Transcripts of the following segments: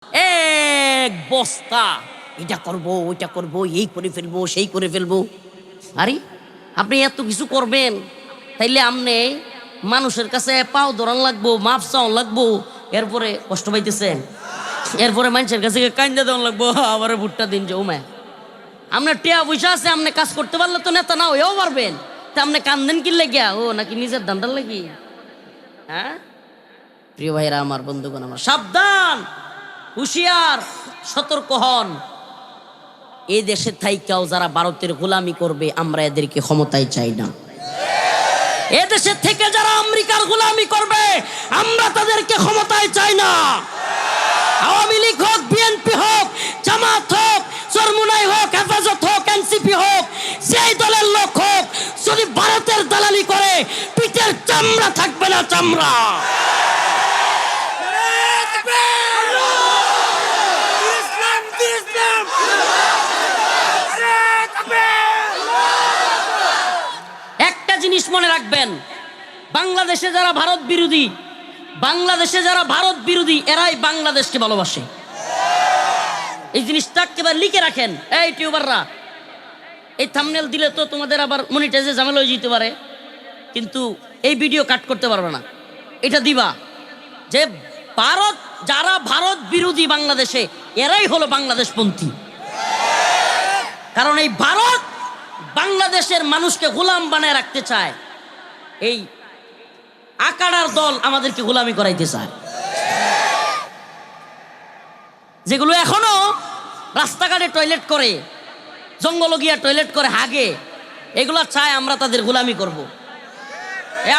এক বস্তা, এটা করব ওইটা করব, এই করে ফেলবো সেই করে ফেলবো। আরে আপনি এত কিছু করবেন, তাইলে আপনি মানুষের কাছে পাও ধরান লাগবো, মাপ চাওয়ান লাগবো, এরপরে কষ্ট পাইতেছেন, এরপরে মানুষের কাছে কান্দা দেওয়ান লাগবো, আবার ভুট্টা দিন যে উমায় আপনার টিয়া পয়সা আছে, আপনি কাজ করতে পারলে তো নেতা না হয়েও পারবেন। তা আপনি কান্দেন কি লেগিয়া? ও নাকি নিজের দান্দার লাগি? হ্যাঁ প্রিয় ভাইরা আমার, বন্ধুগণ আমার, সাবধান, হুঁশিয়ার, সতর্ক হন। এই দেশের থাইকাও যারা ভারতের গোলামি করবে, আমরা এদেরকে ক্ষমতায় চাই না। এ দেশের থেকে যারা আমেরিকার গোলামি করবে, আমরা তাদেরকে ক্ষমতায় চাই না। আওয়ামী লীগ হোক, বিএনপি হোক, জামাত হোক, চরমুনাই হোক, হেফাজত হোক, এনসিপি হোক, যেই দলের লোক হোক, যদি ভারতের দালালি করে, পিঠের চামড়া থাকবে না, চামড়া। একটা জিনিস মনে রাখবেন, বাংলাদেশে যারা ভারত বিরোধী, বাংলাদেশে যারা ভারত বিরোধী, এরাই বাংলাদেশকে ভালোবাসে। এই জিনিসটা একেবারে লিখে রাখেন। এই ইউটিউবাররা, এই থাম্বনেল দিলে তো তোমাদের আবার মনিটাইজে ঝামেলা হয়ে যেতে পারে, কিন্তু এই ভিডিও কাট করতে পারবে না। এটা দিবা যে ভারত, যারা ভারত বিরোধী বাংলাদেশে, এরাই হলো বাংলাদেশপন্থী। কারণ এই ভারত বাংলাদেশের মানুষকে গোলাম বানায় রাখতে চায়। এই আকাড়ার দল আমাদেরকে গোলামি করাইতে চায়, যেগুলো এখনো রাস্তাঘাটে টয়লেট করে, জঙ্গল গিয়া টয়লেট করে হাগে, এগুলা চায় আমরা তাদের গোলামি করব।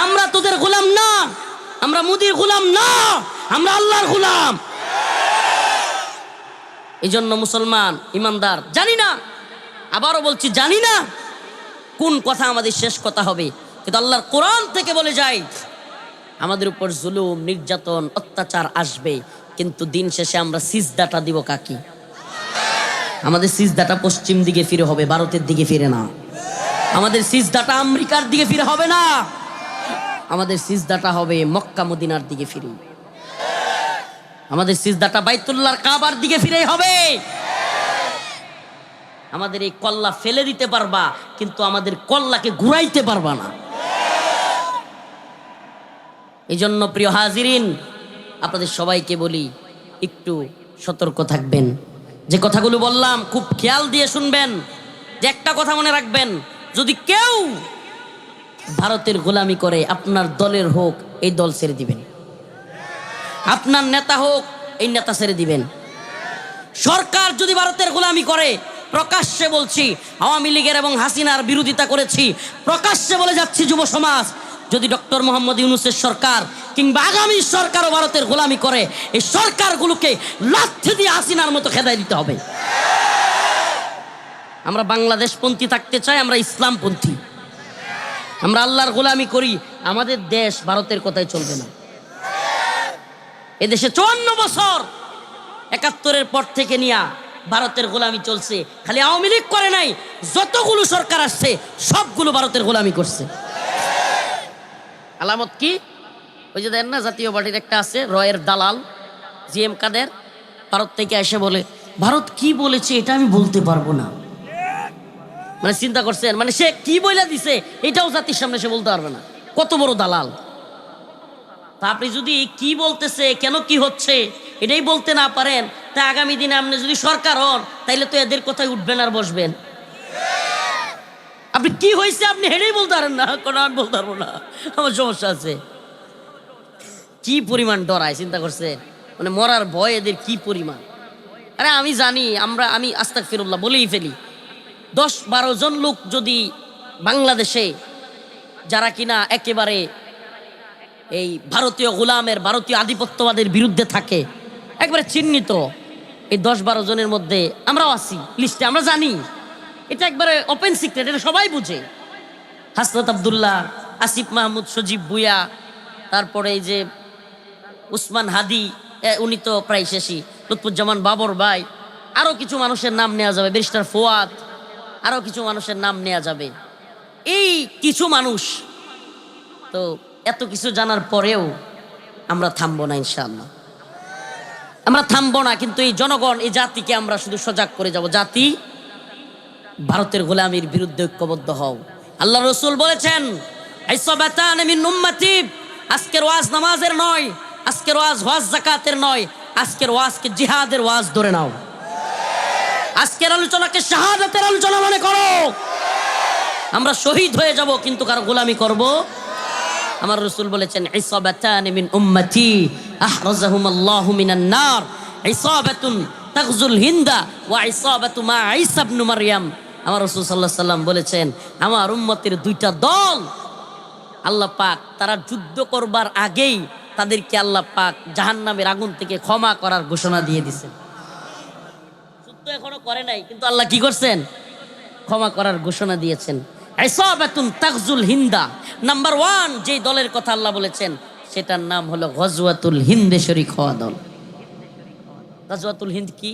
আমরা তোদের গোলাম না, আমরা মোদির গোলাম না, আমরা আল্লাহর গোলাম। এই জন্য মুসলমান ইমানদার, জানি না, আবারও বলছি, জানি না কোন কথা আমাদের শেষ কথা হবে, কিন্তু আল্লাহর কোরআন থেকে বলে যায়, আমাদের উপর জুলুম, নির্যাতন, অত্যাচার আসবে, কিন্তু দিন শেষে আমরা সিজদাটা দিব কাকে? আমাদের সিজদাটা পশ্চিম দিকে ফিরে হবে, ভারতের দিকে ফিরে না। আমাদের সিজদাটা আমেরিকার দিকে ফিরে হবে না, আমাদের সিজদাটা হবে মক্কা মদিনার দিকে ফিরে। আমাদের সিজদাটা বাইতুল্লাহর কাবার দিকে ফিরে হবে। আমাদের এই কল্লা ফেলে দিতে পারবা, কিন্তু আমাদের কল্লাকে ঘুরাইতে পারবা না। এই জন্য প্রিয় হাজিরিন, আপনাদের সবাইকে বলি, একটু সতর্ক থাকবেন। যে কথাগুলো বললাম খুব খেয়াল দিয়ে শুনবেন। যে একটা কথা মনে রাখবেন, যদি কেউ ভারতের গোলামি করে, আপনার দলের হোক, এই দল ছেড়ে দিবেন। আপনার নেতা হোক, এই নেতা ছেড়ে দিবেন। সরকার যদি ভারতের গোলামি করে, প্রকাশ্যে বলছি, আওয়ামী লীগের এবং হাসিনার বিরোধিতা করেছি, প্রকাশ্যে বলে যাচ্ছি, যুব সমাজ, যদি ডক্টর মোহাম্মদ ইউনূসের সরকার কিংবা আগামী সরকারও ভারতের গোলামি করে, এই সরকারগুলোকে লাথি দিয়ে হাসিনার মতো খেদাই দিতে হবে। আমরা বাংলাদেশপন্থী থাকতে চাই, আমরা ইসলামপন্থী। আমরা আল্লাহর গোলামি করি, আমাদের দেশ ভারতের কথাই চলবে না। এদেশে 54 বছর, 71-এর পর থেকে নিয়ে ভারতের গোলামি চলছে। খালি আওয়ামী লীগ করে নাই, যতগুলো সরকার আসছে সবগুলো ভারতের গোলামি করছে। আলামত কি? ওই যে দেন না, জাতীয় পার্টির একটা আছে রয়ের দালাল জিএম কাদের, ভারত থেকে এসে বলে, ভারত কি বলেছে এটা আমি বলতে পারবো না। মানে চিন্তা করছেন, মানে সে কি বলে দিছে এটাও জাতির সামনে সে বলতে পারবে না। কত বড় দালাল! তা আপনি যদি কি বলতেছে, কেন কি হচ্ছে এটাই বলতে না পারেন, তা আগামী দিনে আপনি যদি সরকার হন, তাইলে তো এদের কথায় উঠবেন আর বসবেন। আপনি কি হয়েছে আপনি হেঁটেই বলতে পারেন না, কোনো আমি বলতে পারবো না, আমার সমস্যা আছে। কি পরিমাণ ডরায়, চিন্তা করছে, মানে মরার ভয় এদের কি পরিমাণ। আরে আমি জানি, আমি আস্তাগফিরুল্লাহ বলেই ফেলি, 10-12 জন লোক যদি বাংলাদেশে, যারা কিনা একেবারে এই ভারতীয় গোলামের, ভারতীয় আধিপত্যবাদের বিরুদ্ধে থাকে, একবারে চিহ্নিত, এই 10-12 জনের মধ্যে আমরাও আছি লিস্টে, আমরা জানি, এটা একবারে ওপেন সিক্রেট, এটা সবাই বুঝে। হাসনাত আব্দুল্লাহ, আসিফ মাহমুদ, সজীব ভুইয়া, তারপরে এই যে উসমান হাদি, উনি তো প্রায় শেষই, লুৎফুজ্জামান বাবর ভাই, আরও কিছু মানুষের নাম নেওয়া যাবে, ব্যারিস্টার ফুয়াদ, আরও কিছু মানুষের নাম নেওয়া যাবে। এই কিছু মানুষ তো, এত কিছু জানার পরেও আমরা থামবো না ইনশাআল্লাহ। আমরা থামবো না, কিন্তু এই জনগণ, এই জাতিকে আমরা শুধু সজাগ করে যাব। জাতি, ভারতের গোলামির বিরুদ্ধে ঐক্যবদ্ধ হও। আল্লাহ রসুল বলেছেন, ইসাবাতান মিন উম্মতি, আজকের ওয়াজ নামাজের নয়, আজকের ওয়াজ হজ যাকাতের নয়, আজকের ওয়াজকে জিহাদের ওয়াজ ধরে নাও। আজকের আলোচনাকে শাহাদাতের আলোচনা মনে করো। আমরা শহীদ হয়ে যাব, কিন্তু কারো গোলামি করব। আমার রাসূল বলেছেন, ইসাবাতান মিন উম্মতি আহরাজাহুমুল্লাহু মিনান নার, ইসাবাতুন তাগজুল হিন্দা ওয়া ইসাবাতু মা ঈসা ইবনে মারইয়াম। আমার রাসূল সাল্লাল্লাহু আলাইহি সাল্লাম বলেছেন, আমার উম্মতের দুইটা দল, আল্লাহ পাক তারা যুদ্ধ করবার আগেই তাদেরকে আল্লাহ পাক জাহান্নামের আগুন থেকে ক্ষমা করার ঘোষণা দিয়ে দিয়েছেন। যুদ্ধ এখনো করে নাই, কিন্তু আল্লাহ কি করছেন? ক্ষমা করার ঘোষণা দিয়েছেন। ইসাবাতুন তাগজুল হিন্দা, নাম্বার 1 যে দলের কথা আল্লাহ বলেছেন, সেটার নাম হলো গজওয়াতুল হিন্দে শরীক হওয়া দল। গজওয়াতুল হিন্দ কি?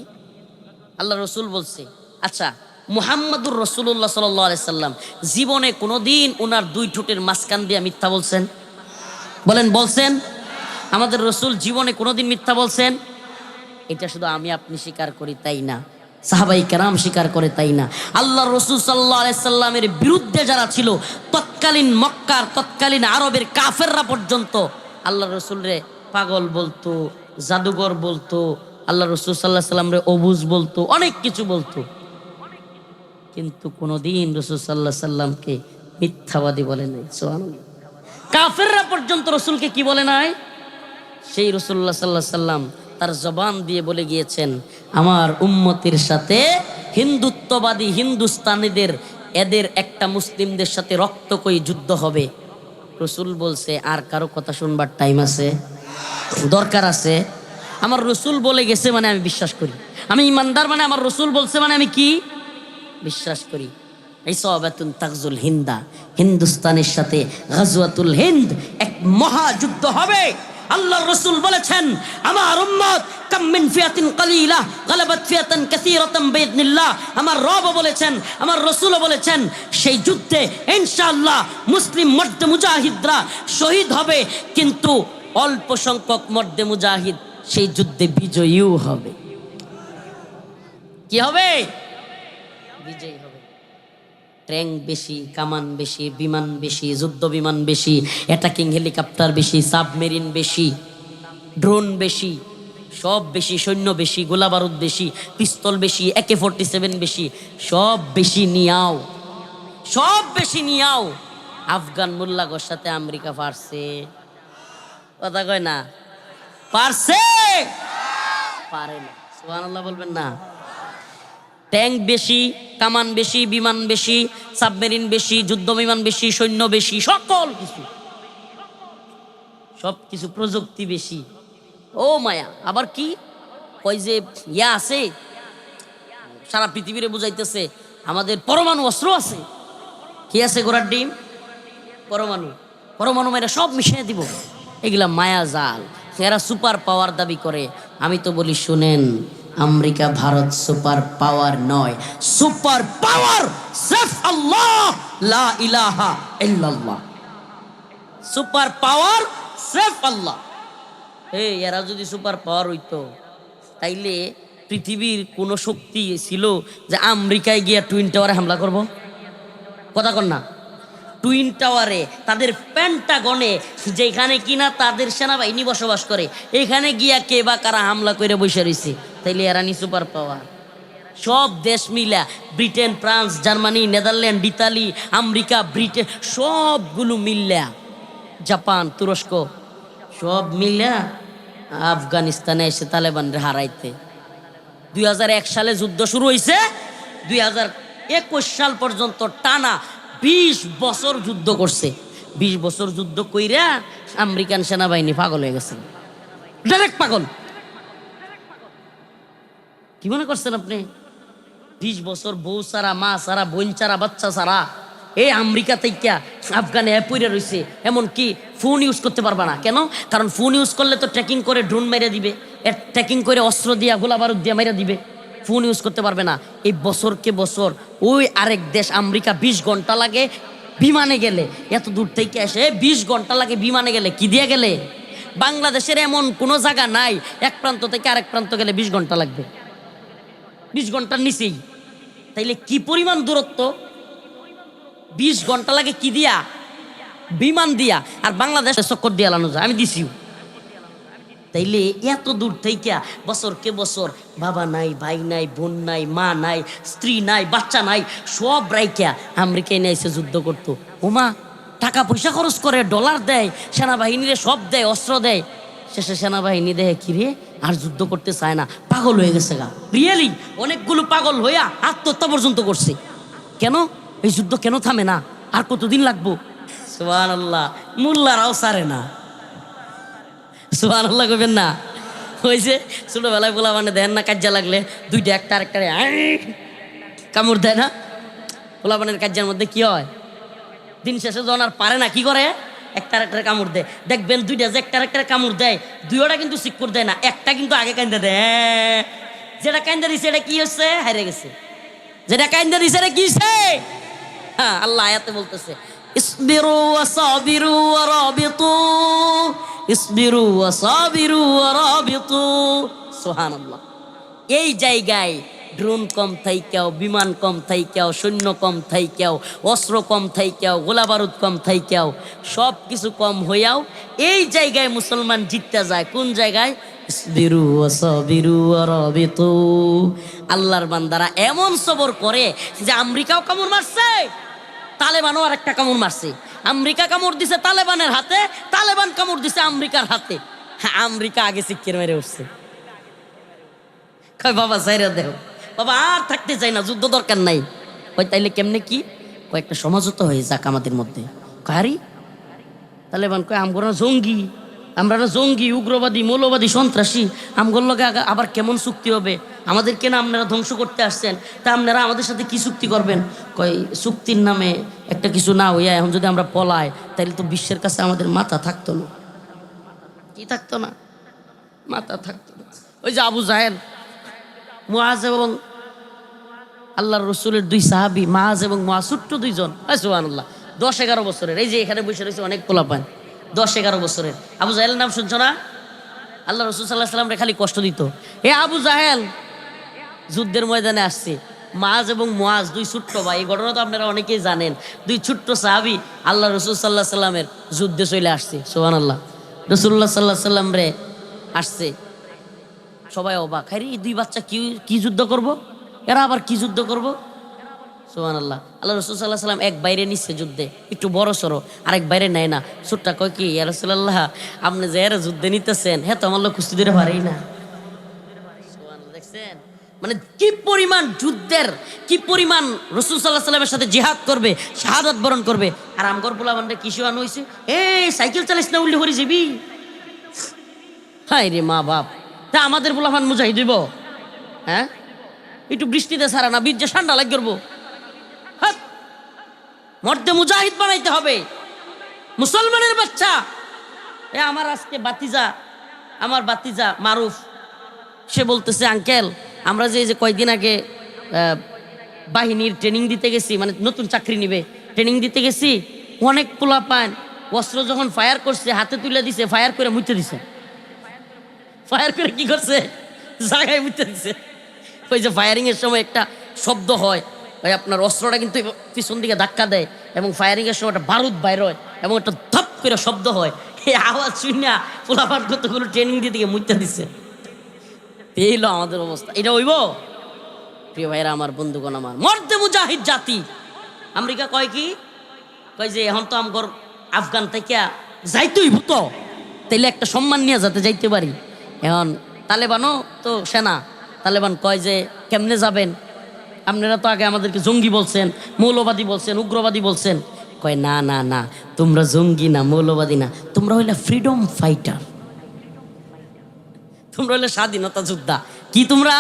আল্লাহ রসুল বলছে। আচ্ছা, মুহাম্মাদুর রাসূলুল্লাহ সাল্লাল্লাহু আলাইহি সাল্লাম জীবনে কোনোদিন ওনার দুই ঠোঁটের মাঝখান দিয়ে মিথ্যা বলছেন? বলেন, বলছেন? আমাদের রসুল জীবনে কোনোদিন মিথ্যা বলছেন? এটা শুধু আমি আপনি স্বীকার করি তাই না, সাহাবাই কেরাম স্বীকার করে তাই না, আল্লাহ রসুল সাল্লাল্লাহু আলাইহি সাল্লামের বিরুদ্ধে যারা ছিল, তৎকালীন মক্কার, তৎকালীন আরবের কাফেররা পর্যন্ত আল্লাহ রসুলরে পাগল বলতো, জাদুঘর বলতো, আল্লাহ রসুল সাল্লাল্লাহু আলাইহি সাল্লাম রে অবুজ বলতো, অনেক কিছু বলতো, কিন্তু কোনোদিন রসুল সাল্লাল্লাহু আলাইহি সাল্লামকে মিথ্যাবাদী বলে নাই। সুবহানাল্লাহ। কাফেররা পর্যন্ত রসুলকে কি বলে নাই? সেই রাসূলুল্লাহ সাল্লাল্লাহু আলাইহি সাল্লাম তার জবান দিয়ে বলে গিয়েছেন, আমার উম্মতের সাথে হিন্দুত্ববাদী হিন্দুস্তানিদের, এদের একটা মুসলিমদের সাথে রক্তকয়ী যুদ্ধ হবে। রসুল বলছে, আর কারো কথা শুনবার টাইম আছে? দরকার আছে? আমার রসুল বলে গেছে মানে আমি বিশ্বাস করি, আমি ইমানদার, মানে আমার রসুল বলছে মানে আমি কি বিশ্বাস করি। ইসাবাতুন তাগজুল হিন্দা, হিন্দুস্তানের সাথে গজওয়াতুল হিন্দ, এক মহাযুদ্ধ হবে। আল্লাহর রাসূল বলেছেন, আমার উম্মত কাম মিন ফিয়াতিন কালিলা গালাবাত ফিয়াতান কাসীরাতান বিইذنিল্লাহ। আমার রব বলেছেন, আমার রাসূলও বলেছেন, সেই যুদ্ধে ইনশাআল্লাহ মুসলিম মর্দে মুজাহিদরা শহীদ হবে, কিন্তু অল্প সংখ্যক মর্দে মুজাহিদ সেই যুদ্ধে বিজয়ীও হবে। কি হবে? বিজয়ী হবে। ট্যাঙ্ক বেশি, কামান বেশি, বিমান বেশি, যুদ্ধ বিমান বেশি, অ্যাটাকিং হেলিকপ্টার বেশি, সাবমেরিন বেশি, ড্রোন বেশি, সব বেশি, সৈন্য বেশি, গোলা বারুদ বেশি, পিস্তল বেশি, AK-47 বেশি, সব বেশি নিয়াও, সব বেশি নিয়াও। আফগান মোল্লাগর সাথে আমেরিকা পারছে? কথা কয় না, পারছে? পারে না। সুবহানাল্লাহ বলবেন না? ট্যাঙ্ক বেশি, কামান বেশি, বিমান বেশি, সাবমেরিন বেশি, যুদ্ধ বিমান বেশি, সৈন্য বেশি, সকল কিছু, সব কিছু প্রযুক্তি বেশি। ও মায়া, আবার কি কই যে ইয়া আছে, সারা পৃথিবীরে বুঝাইতেছে আমাদের পরমাণু অস্ত্র আছে। কি আছে? ঘোড়ার ডিম, পরমাণু, পরমাণু মেরে সব মিশিয়ে দিব। এগুলা মায়া জাল, এরা সুপার পাওয়ার দাবি করে। আমি তো বলি, শুনেন, আমেরিকা ভারত সুপার পাওয়ার নয়, সুপার পাওয়ার সির্ফ আল্লাহ, লা ইলাহা ইল্লাল্লাহ। সুপার পাওয়ার সির্ফ আল্লাহ। এরা যদি সুপার পাওয়ার হইতো, তাইলে পৃথিবীর কোন শক্তি ছিল যে আমেরিকায় গিয়া টুইন টাওয়ারে হামলা করব? কথা কন না। টুইন টাওয়ারে, তাদের পেন্টাগনে, যেখানে কিনা তাদের সেনাবাহিনী বসবাস করে, এখানে গিয়া কে বা কারা হামলা করে বসে রয়েছে? তাইলে এরা নি সুপার পাওয়ার? সব দেশ মিলা, Britain, France, Germany, Netherland, Italy, America, Britain, সবগুলো মিল্লা, জাপান, তুরস্ক, সব মিল্লা আফগানিস্তানে এসে তালেবানরে হারাইতে। 2001 সালে যুদ্ধ শুরু হয়েছে, 2021 সাল পর্যন্ত টানা 20 বছর যুদ্ধ করছে। 20 বছর যুদ্ধ কইরা আমেরিকান সেনাবাহিনী পাগল হয়ে গেছে, ডাইরেক্ট পাগল। কি মনে করছেন আপনি? 20 বছর বউ সারা, মা সারা, বোন সারা, বাচ্চা সারা, এই আমেরিকা থেকে আফগানে পড়ে রয়েছে। এমনকি ফোন ইউজ করতে পারবা না। কেন? কারণ ফোন ইউজ করলে তো ট্র্যাকিং করে ড্রোন মেরে দিবে, ট্র্যাকিং করে অস্ত্র দিয়া, গোলা বারুদ দিয়া মেরে দিবে। ফোন ইউজ করতে পারবে না। এই বছরকে বছর ওই আরেক দেশ আমেরিকা 20 ঘন্টা লাগে বিমানে গেলে, এত দূর থেকে এসে 20 ঘন্টা লাগে বিমানে গেলে। কি দিয়ে গেলে? বাংলাদেশের এমন কোনো জায়গা নাই এক প্রান্ত থেকে আরেক প্রান্ত গেলে 20 ঘন্টা লাগবে, 20 ঘন্টার নিচেই। তাইলে কি পরিমাণ দূরত্ব, 20 ঘন্টা লাগে কি দিয়া? বিমান দিয়া। আর বাংলাদেশে চক্কর দিয়ে লানো যায়, আমি দিছিও। তাইলে এত দূর থেকে বছরকে বছর বাবা নাই, ভাই নাই, বোন নাই, মা নাই, স্ত্রী নাই, বাচ্চা নাই, সব রাইকা আমেরিকায় নিয়ে এসে যুদ্ধ করতো। ওমা টাকা পয়সা খরচ করে, ডলার দেয়, সেনাবাহিনীরে সব দেয়, অস্ত্র দেয়। শেষে সেনাবাহিনী দেয় কিরে আর যুদ্ধ করতে চায় না, পাগল হয়ে গেছে গা। রিয়েলি অনেকগুলো পাগল হইয়া আত্মহত্যা পর্যন্ত করছে। কেন? এই যুদ্ধ কেন থামে না? আর কতদিন লাগবো? সুবহানাল্লাহ, মোল্লারাও ছাড়ে না। সুবহানাল্লাহ কইবেন না? ওই যে ছোটবেলায় বলা মানে দেন না, কাজ্জা লাগলে দুইটা একটা আরেকটা কামড় দেয় না? পোলাপানের কাজ্জার মধ্যে কি হয়? দিন শেষে যখন আর পারে না, কি করে? একটা আরেকটা কামড় দেয়। দেখবেন দুইটা যে একটা আরেকটা কামড় দেয়, দুইটা কিন্তু সিক্কুর দেয় না, একটা কিন্তু আগে কান্দা দেয়। যেটা কান্দা দিছে এটা কি হচ্ছে? হারিয়ে গেছে। যেটা কান্দা দিছে এটা কি হচ্ছে? হ্যাঁ, আল্লাহ আয়াতে বলতেছে ইসবিরু ওয়াসাবিরু ওয়ারাবিতু, ইসবিরু ওয়াসাবিরু ওয়ারাবিতু। সুবহানাল্লাহ। এই জায়গায় ড্রোন কম থাইকাও, বিমান কম থাইকাও, সৈন্য কম থাইকাও, অস্ত্র কম থাইকাও, গোলা বারুদ কম থাইকাও, সব কিছু কম হইয়াও এই জায়গায় মুসলমান জিততে যায়। কোন জায়গায়? ইসবিরু ওয়াসাবিরু ওয়ারাবিতু। আল্লাহর বান্দারা এমন সবর করে যে আমেরিকাও কামড় মারছে, তালেবানও আর একটা কামড় মারছে। আমেরিকা কামড় দিছে তালেবানের হাতে, তালেবান কামড় দিছে আমেরিকার হাতে। হ্যাঁ, আমেরিকা আগে সিক্কির মেরে উঠছে। কয় বাবা সাইরা দেও, বাবা আর থাকতে চাই না, যুদ্ধ দরকার নাই। কয় তাইলে কেমনে কি? কয়েকটা সমঝোতা হয়ে যাক আমাদের মধ্যে। কারি তালেবান কয় আমগোরা জঙ্গি, আমরা জঙ্গি, উগ্রবাদী, মৌলবাদী, সন্ত্রাসী, আমগোর লগে আবার কেমন চুক্তি হবে? আমাদেরকে না আপনারা ধ্বংস করতে আসছেন, তা আপনারা আমাদের সাথে কি চুক্তি করবেন? কয় চুক্তির নামে একটা কিছু না হইয়া এখন যদি আমরা পলাই, তাইলে তো বিশ্বের কাছে আমাদের মাথা থাকতো না। কি থাকতো না? মাথা থাকতো না। ওই যে আবু জাহেল, মুআজ এবং আল্লাহর রসুলের দুই সাহাবী, মাআজ এবং মুআজ, ছোট্ট দুইজন। সুবহানাল্লাহ, 10-11 বছরের। এই যে এখানে বসে রয়েছে অনেক পোলাপান, 10-11 বছরের। আবু জাহেলের নাম শুনছো না? আল্লাহ রসুল সাল্লাল্লাহু আলাইহি ওয়াসাল্লাম খালি কষ্ট দিত। এ আবু জাহেল যুদ্ধের ময়দানে আসছে। মাআজ এবং মুআজ দুই ছোট্ট ভাই, এই ঘটনা তো আপনারা অনেকেই জানেন। দুই ছোট্ট সাহাবী আল্লাহ রসুল সাল্লাল্লাহু আলাইহি ওয়াসাল্লামের যুদ্ধে চলে আসছে। সুবহানাল্লাহ, রাসূলুল্লাহ সাল্লাল্লাহু আলাইহি ওয়াসাল্লাম রে আসছে। সবাই অবাক, আরে এই দুই বাচ্চা কি যুদ্ধ করব? এরা আবার কি যুদ্ধ করব? সুবহানাল্লাহ। আল্লাহ রাসূল সাল্লাল্লাহু আলাইহি ওয়াসাল্লাম এক বাইরে নিচ্ছে যুদ্ধে, একটু বড় সড়ো, আরেক বাইরে নেয় না। ছোট্টা কয় কি, ইয়া রাসূলুল্লাহ আপনি যে এরা যুদ্ধে নিতেছেন, হ্যাঁ তো আমার লোক কুস্তি ধরে পারেই না। সুবহানাল্লাহ, দেখছেন মানে কি পরিমাণ যুদ্ধের, কি পরিমাণ রাসূল সাল্লাল্লাহু আলাইহি ওয়াসাল্লামের সাথে জিহাদ করবে, শাহাদাত বরণ করবে। আর আমগর পোলাপানটা কি শিওয়ানো হইছে, এই সাইকেল চালাইছ না, উল্লি হরি যাবি। হায় রে মা বাপ, তা আমাদের পোলাপান মুজাহিদ হইব? হ্যাঁ, একটু বৃষ্টিতে সারা না, বীর্যে ঠান্ডা লাগ করবো। মর্দে মুজাহিদ বানাইতে হবে, মুসলমানের বাচ্চা। এ আমার আজকে আমার বাতিজা মারুফ, সে বলতেছে আঙ্কেল আমরা যে কয়েকদিন আগে বাহিনীর ট্রেনিং দিতে গেছি, মানে নতুন চাকরি নিবে, ট্রেনিং দিতে গেছি, অনেক পোলাপান অস্ত্র যখন ফায়ার করছে হাতে তুলে দিছে, ফায়ার করে মুইতে দিছে। ফায়ার করে কি করছে? জায়গায় মুইতে দিছে। ওই যে ফায়ারিং এর সময় একটা শব্দ হয়, ওই আপনার অস্ত্রটা কিন্তু পিছন দিকে ধাক্কা দেয় এবং ফায়ারিং এর সময় একটা বারুদ বাইর হয় এবং একটা ধপ করে শব্দ হয়। এই আওয়াজ শুনে পোলাপান কতগুলো ট্রেনিং দিয়ে দিকে মুইতে দিছে। এই হলো আমাদের অবস্থা। এটা হইব? প্রিয় ভাইরা আমার, বন্ধুগণ আমার, মর্দে মুজাহিদ জাতি। আমেরিকা কয় কি, কয় যে এখন তো আমগর আফগান থেকে যাইতে হইব, তো তাইলে একটা সম্মান নিয়ে যাতে যাইতে পারি। এখন তালেবানও তো সেনা, তালেবান কয় যে কেমনে যাবেন, আপনারা তো আগে আমাদেরকে জঙ্গি বলছেন, মৌলবাদী বলছেন, উগ্রবাদী বলছেন। কয় না না না, তোমরা জঙ্গি না, মৌলবাদী না, তোমরা হইলে ফ্রিডম ফাইটার, তোমরা হইলে স্বাধীনতা যোদ্ধা। কি তোমরা?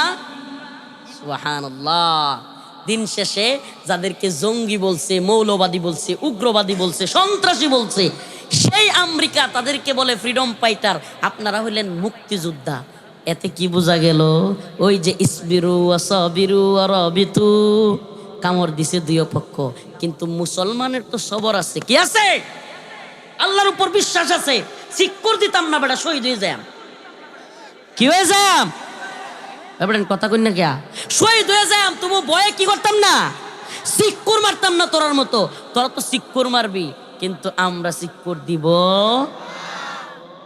সুবহানাল্লাহ। দিন শেষে যাদেরকে জঙ্গি বলছে, মৌলবাদী বলছে, উগ্রবাদী বলছে, সন্ত্রাসী বলছে, সেই আমেরিকা তাদেরকে বলে ফ্রিডম ফাইটার। আপনারা হইলেন মুক্তিযোদ্ধা। এতে কি বোঝা গেল? ওই যে ইসবিরু ওয়াসাবিরু ওয়ারাবিতু, কামড় দিছে দুই পক্ষ, কিন্তু মুসলমানের তো সবর আছে। কি আছে? আল্লাহর উপর বিশ্বাস আছে, সিক্কর দিতাম না বেটা, শহীদ হয়ে যাম। কি হয়ে যাম এবার কথা কই না কিয়া, শহীদ হয়ে যাম। তবু বয়ে কি করতাম না, সিক্কর মারতাম না তোরার মতো। তোরা তো সিক্কর মারবি, কিন্তু আমরা সিক্কর দিব।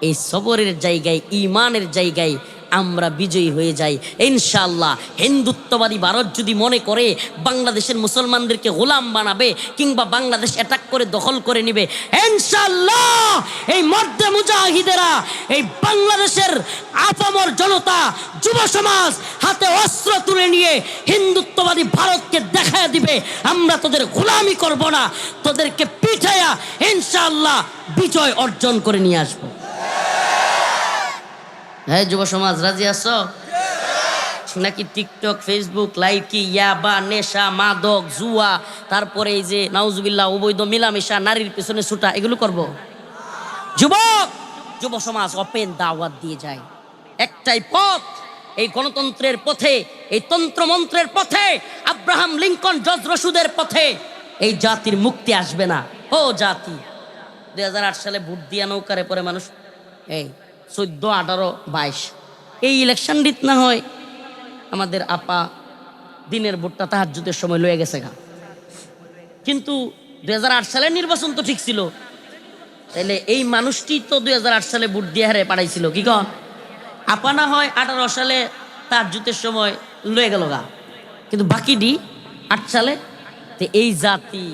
এই সবরের জায়গায়, ইমানের জায়গায় আমরা বিজয়ী হয়ে যাই ইনশাআল্লাহ। হিন্দুত্ববাদী ভারত যদি মনে করে বাংলাদেশের মুসলমানদেরকে গোলাম বানাবে কিংবা বাংলাদেশ অ্যাটাক করে দখল করে নেবে, ইনশাআল্লাহ এই মর্দে মুজাহিদেরা, এই বাংলাদেশের আপামর জনতা, যুব সমাজ হাতে অস্ত্র তুলে নিয়ে হিন্দুত্ববাদী ভারতকে দেখায় দিবে আমরা তোদের গোলামি করব না, তোদেরকে পিঠাইয়া ইনশাআল্লাহ বিজয় অর্জন করে নিয়ে আসবো। হ্যাঁ যুব সমাজ রাজি আছো নাকি? টিকটক, ফেসবুক, লাইকি, ইয়াবা, নেশা, মাদক, জুয়া, তারপরে এই যে নাউজুবিল্লাহ অবৈধ মিলামেশা, নারীর পেছনে ছুটা, এগুলো করব? যুবক, যুব সমাজ ওপেন দাওয়াত দিয়ে যায়। একটাই পথ, এই গণতন্ত্রের পথে, এই তন্ত্রমন্ত্রের পথে, আব্রাহাম লিঙ্কন, জর্জ রসুদের পথে এই জাতির মুক্তি আসবে না। ও জাতি, 2008 সালে ভোট দিয়া নৌকারে পরে মানুষ, এই 14, 18, 22 এই ইলেকশন দিত না হয় আমাদের আপা দিনের ভোটটা তাহাজ্জুদের সময় লয়ে গেছে গা। কিন্তু 2008 সালের নির্বাচন তো ঠিক ছিল, তাহলে এই মানুষটি তো 2008 সালে ভোট দিয়ে হারে পাঠাইছিল। কি কন? আপা না হয় 18 সালে তাহাজ্জুদের সময় লয়ে গেল গা, কিন্তু বাকিটি 8 সালে। তো এই জাতি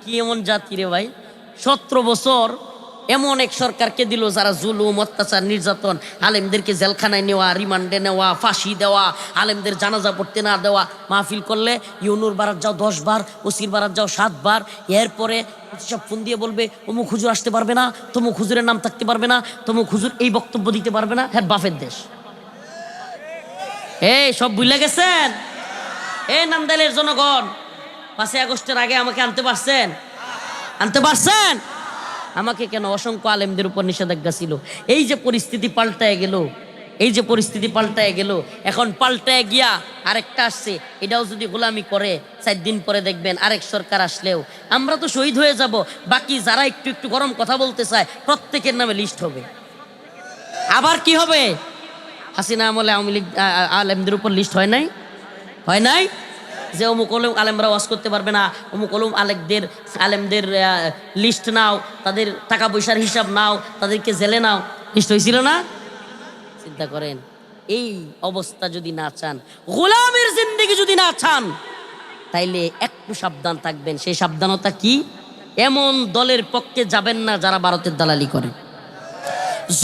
কি এমন জাতি রে ভাই? 17 বছর এমন এক সরকারকে দিল যারা জুলুম, অত্যাচার, নির্যাতন, আলেমদেরকে জেলখানায় নেওয়া, রিমান্ডে নেওয়া, ফাঁসি দেওয়া, আলেমদের জানাজা পড়তে না দেওয়া, মাহফিল করলে ইউনুর বারাত যাও 10 বার, ওসির বারাত যাও 7 বার, এরপরে সব ফোন দিয়ে বলবে অমুক হুজুর আসতে পারবে না, তমুক হুজুরের নাম থাকতে পারবে না, তমুক হুজুর এই বক্তব্য দিতে পারবে না। হ্যাঁ বাফের দেশ। এই সব ভুলে গেছেন? এই নান্দাইলের জনগণ 5 আগস্টের আগে আমাকে আনতে পারছেন? আনতে পারছেন? আমাকে কেন? অসংখ্য আলেমদের উপর নিষেধাজ্ঞা ছিল। এই যে পরিস্থিতি পাল্টায় গেল, এই যে পরিস্থিতি পাল্টায় গেল, এখন পাল্টায় গিয়া আরেকটা আসছে, এটাও যদি গোলামি করে 4 দিন পরে দেখবেন আরেক সরকার আসলেও আমরা তো শহীদ হয়ে যাব। বাকি যারা একটু একটু গরম কথা বলতে চায় প্রত্যেকের নামে লিস্ট হবে। আবার কি হবে? হাসিনা আমলে আওয়ামী লীগ আলেমদের উপর লিস্ট হয় নাই? হয় নাই? যে অমুক আলেমরা ওয়াজ করতে পারবে না, অমুক আলেমদের লিস্ট নাও, তাদের টাকা পয়সার হিসাব নাও, তাদেরকে জেলে নাও, লিস্ট হয়েছিল না? চিন্তা করেন, এই অবস্থা যদি না চান, গোলামের জিন্দেগি যদি না চান, তাইলে একটু সাবধান থাকবেন। সেই সাবধানতা কি? এমন দলের পক্ষে যাবেন না যারা ভারতের দালালি করে।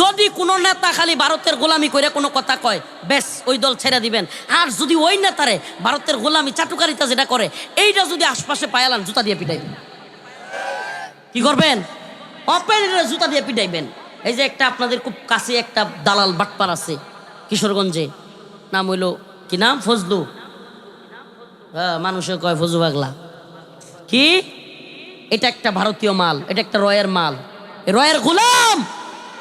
যদি কোনো নেতা খালি ভারতের গোলামি করে কোনো কথা কয়, বেশ ওই দল ছেড়ে দিবেন। আর যদি ওই নেতারে ভারতের গোলামি, চাটুকারিতা যেটা করে, এইটা যদি আশপাশে পায়ালান, জুতা দিয়ে পিটাইবেন। কি করবেন? ওপেন জুতা দিয়ে পিটাইবেন। এই যে একটা আপনাদের খুব কাছে একটা দালাল বাটপার আছে কিশোরগঞ্জে, নাম হইল কি নাম? ফজলু। হ্যাঁ, মানুষে কয় ফজু পাগলা। কি? এটা একটা ভারতীয় মাল, এটা একটা রয়ের মাল, রয়ের গোলাম।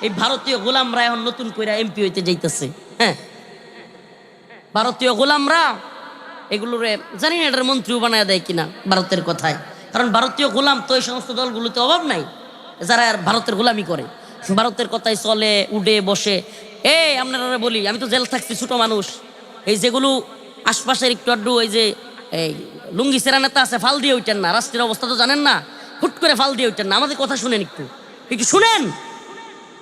এই ভারতীয় গোলামরা এখন নতুন করে এমপি হইতে যাইতেছে। হ্যাঁ, ভারতীয় গোলামরা এগুলোরে জানি না এটার মন্ত্রীও বানায় দেয় কিনা ভারতের কথায়, কারণ ভারতীয় গোলাম তো এই সমস্ত দলগুলোতে অভাব নাই যারা আর ভারতের গোলামি করে। ভারতের কথাই চলে, উঠে বসে। এই আপনারা বলি, আমি তো জেল থাকছি, ছোট মানুষ, এই যেগুলো আশপাশের একটু আড্ডু, এই যে এই লুঙ্গি সেরা নেতা আছে, ফাল দিয়ে উঠেন না। রাষ্ট্রের অবস্থা তো জানেন না, হুট করে ফাল দিয়ে উঠেন না। আমাদের কথা শুনেন, একটু একটু শুনেন।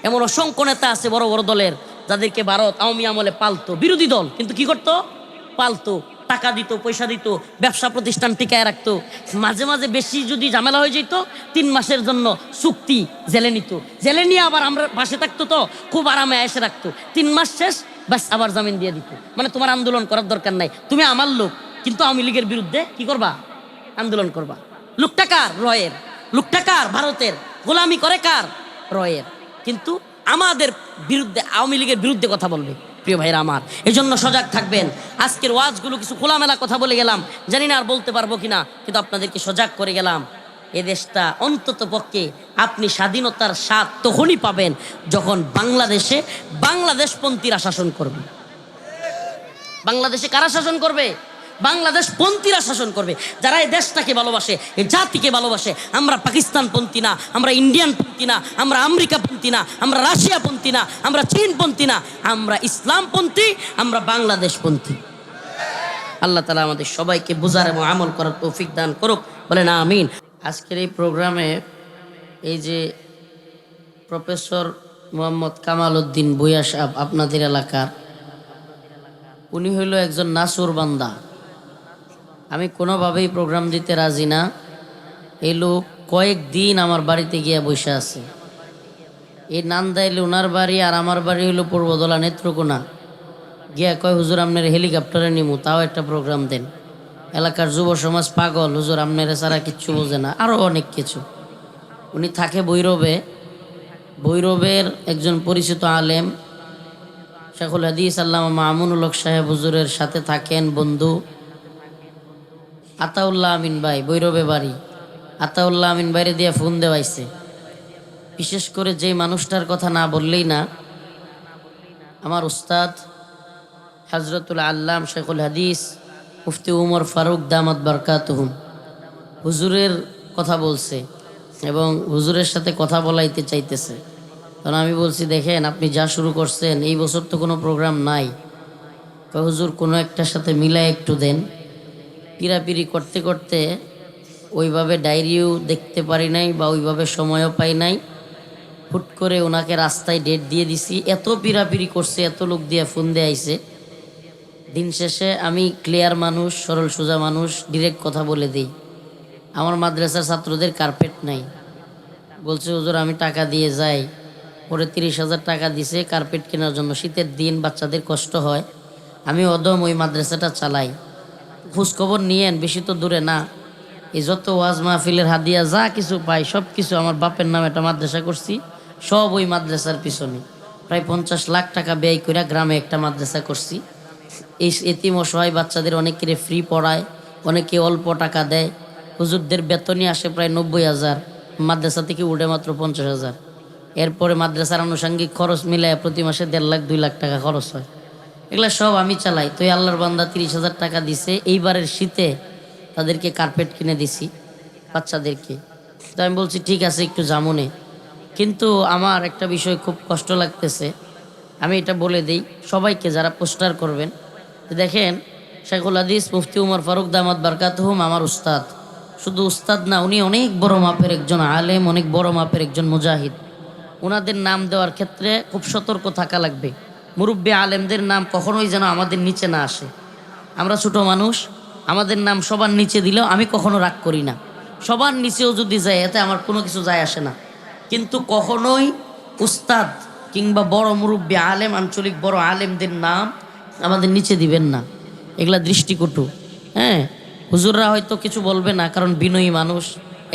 এমন অসংখ্য নেতা আছে বড় বড় দলের, যাদেরকে ভারত আওয়ামী আমলে পালতো, বিরোধী দল, কিন্তু কি করতো? পালতো, টাকা দিত, পয়সা দিত, ব্যবসা প্রতিষ্ঠান টিকায় রাখতো। মাঝে মাঝে বেশি যদি ঝামেলা হয়ে যেত, 3 মাসের জন্য চুক্তি জেলে নিত। জেলে নিয়ে আবার আমরা পাশে থাকতো, তো খুব আরামে এসে রাখতো। 3 মাস শেষ, ব্যাস আবার জামিন দিয়ে দিত। মানে তোমার আন্দোলন করার দরকার নাই, তুমি আমার লোক, কিন্তু আওয়ামী লীগের বিরুদ্ধে কি করবা? আন্দোলন করবা। লোকটা কার? রয়ের। লোকটা কার? ভারতের। গোলামি করে কার? রয়ের। কিন্তু আমাদের বিরুদ্ধে, আওয়ামী লীগের বিরুদ্ধে কথা বলবে। প্রিয় ভাইরা আমার, এই জন্য সজাগ থাকবেন। আজকের ওয়াজগুলো কিছু খোলামেলা কথা বলে গেলাম, জানি না আর বলতে পারবো কিনা, কিন্তু আপনাদেরকে সজাগ করে গেলাম। এ দেশটা অন্তত পক্ষে আপনি স্বাধীনতার স্বাদ তখনই পাবেন যখন বাংলাদেশে বাংলাদেশপন্থীরা শাসন করবে। বাংলাদেশে কারা শাসন করবে? বাংলাদেশ পন্থীরা শাসন করবে, যারা এই দেশটাকে ভালোবাসে, এই জাতিকে ভালোবাসে। আমরা পাকিস্তান পন্থী না, আমরা ইন্ডিয়ান পন্থী না, আমরা আমেরিকা পন্থী না, আমরা রাশিয়া পন্থী না, আমরা চীন পন্থী না, আমরা ইসলাম পন্থী, আমরা বাংলাদেশ পন্থী। আল্লাহ তাআলা আমাদের সবাইকে বুঝার এবং আমল করার তৌফিক দান করুক, বলেন আমিন। আজকের এই প্রোগ্রামে এই যে প্রফেসর মোহাম্মদ কামাল উদ্দিন ভূঁইয়া সাহেব আপনাদের এলাকার, উনি হইল একজন নাসুর বান্দা। আমি কোনোভাবেই প্রোগ্রাম দিতে রাজি না। এই লোক কয়েকদিন আমার বাড়িতে গিয়ে বসে আছে। এই নান্দাইলে ওনার বাড়ি, আর আমার বাড়ি হইল পূর্বদলা নেত্রকোনা। গিয়া কয়, হুজুর আপনার হেলিকপ্টারে নিমু, তাও একটা প্রোগ্রাম দেন। এলাকার যুব সমাজ পাগল, হুজুর আপনার ছাড়া কিচ্ছু বোঝে না, আরও অনেক কিছু। উনি থাকে ভৈরবে। ভৈরবের একজন পরিচিত আলেম শেখুল হাদিস আল্লামা মামুনুল হক সাহেব হুজুরের সাথে থাকেন বন্ধু আতাউল্লাহ আমিন ভাই, ভৈরবে বাড়ি। আতাউল্লাহ আমিন বাইরে দিয়ে ফোন দেওয়াইছে। বিশেষ করে যে মানুষটার কথা না বললেই না, আমার উস্তাদ হযরতুল আল্লাম শেখুল হাদিস মুফতি উমর ফারুক দামাত বারকাতুহুম হুজুরের কথা বলছে এবং হুজুরের সাথে কথা বলাইতে চাইতেছে। তখন আমি বলছি, দেখেন আপনি যা শুরু করছেন, এই বছর তো কোনো প্রোগ্রাম নাই। হুজুর কোনো একটার সাথে মিলায় একটু দেন। পিরাপিরি করতে করতে ওইভাবে ডায়েরিও দেখতে পারি নাই বা ওইভাবে সময়ও পাই নাই। হুট করে ওনাকে রাস্তায় ডেট দিয়ে দিছি। এত পিরাপিরি করছে, এত লোক দিয়ে ফোন দিয়ে আইছে। দিন শেষে আমি ক্লিয়ার মানুষ, সরল সোজা মানুষ, ডিরেক্ট কথা বলে দিই, আমার মাদ্রাসার ছাত্রদের কার্পেট নাই। বলছে, হুজুর আমি টাকা দিয়ে যাই। পরে 30,000 টাকা দিছে কার্পেট কেনার জন্য। শীতের দিন বাচ্চাদের কষ্ট হয়, আমি অদম ওই মাদ্রাসাটা চালাই। খোঁজখবর নিয়েন, বেশি তো দূরে না। এই যত ওয়াজ মাহফিলের হাদিয়া যা কিছু পাই সব কিছু আমার বাপের নামে একটা মাদ্রাসা করছি, সব ওই মাদ্রাসার পিছনে। প্রায় 50 লাখ টাকা ব্যয় করে গ্রামে একটা মাদ্রাসা করছি। এই এতিম অসহায় বাচ্চাদের অনেকের ফ্রি পড়ায়, অনেকে অল্প টাকা দেয়। হুজুরদের বেতনই আসে প্রায় 90,000, মাদ্রাসা থেকে উঠে মাত্র 50,000। এরপরে মাদ্রাসার আনুষঙ্গিক খরচ মিলায় প্রতি মাসে 1.5 লাখ 2 লাখ টাকা খরচ হয়। এগুলা সব আমি চালাই। তো এই আল্লাহর বান্দা 30,000 টাকা দিছে। এইবারের শীতে তাদেরকে কার্পেট কিনে দিছি বাচ্চাদেরকে। তো আমি বলছি ঠিক আছে একটু জামুনে, কিন্তু আমার একটা বিষয় খুব কষ্ট লাগতেছে। আমি এটা বলে দিই সবাইকে যারা পোস্টার করবেন, দেখেন শেখুল হাদিস মুফতি উমর ফারুক দামাত বারকাতুহুম আমার উস্তাদ। শুধু উস্তাদ না, উনি অনেক বড় মাপের একজন আলেম, অনেক বড় মাপের একজন মুজাহিদ। ওনাদের নাম দেওয়ার ক্ষেত্রে খুব সতর্ক থাকা লাগবে। মুরব্বী আলেমদের নাম কখনোই যেন আমাদের নিচে না আসে। আমরা ছোট মানুষ, আমাদের নাম সবার নিচে দিলেও আমি কখনো রাগ করি না। সবার নিচেও যদি যায় এতে আমার কোনো কিছু যায় আসে না। কিন্তু কখনোই উস্তাদ কিংবা বড় মুরব্বী আলেম, আঞ্চলিক বড় আলেমদের নাম আমাদের নিচে দিবেন না। এগুলা দৃষ্টিকটু। হ্যাঁ, হুজুররা হয়তো কিছু বলবে না, কারণ বিনয়ী মানুষ,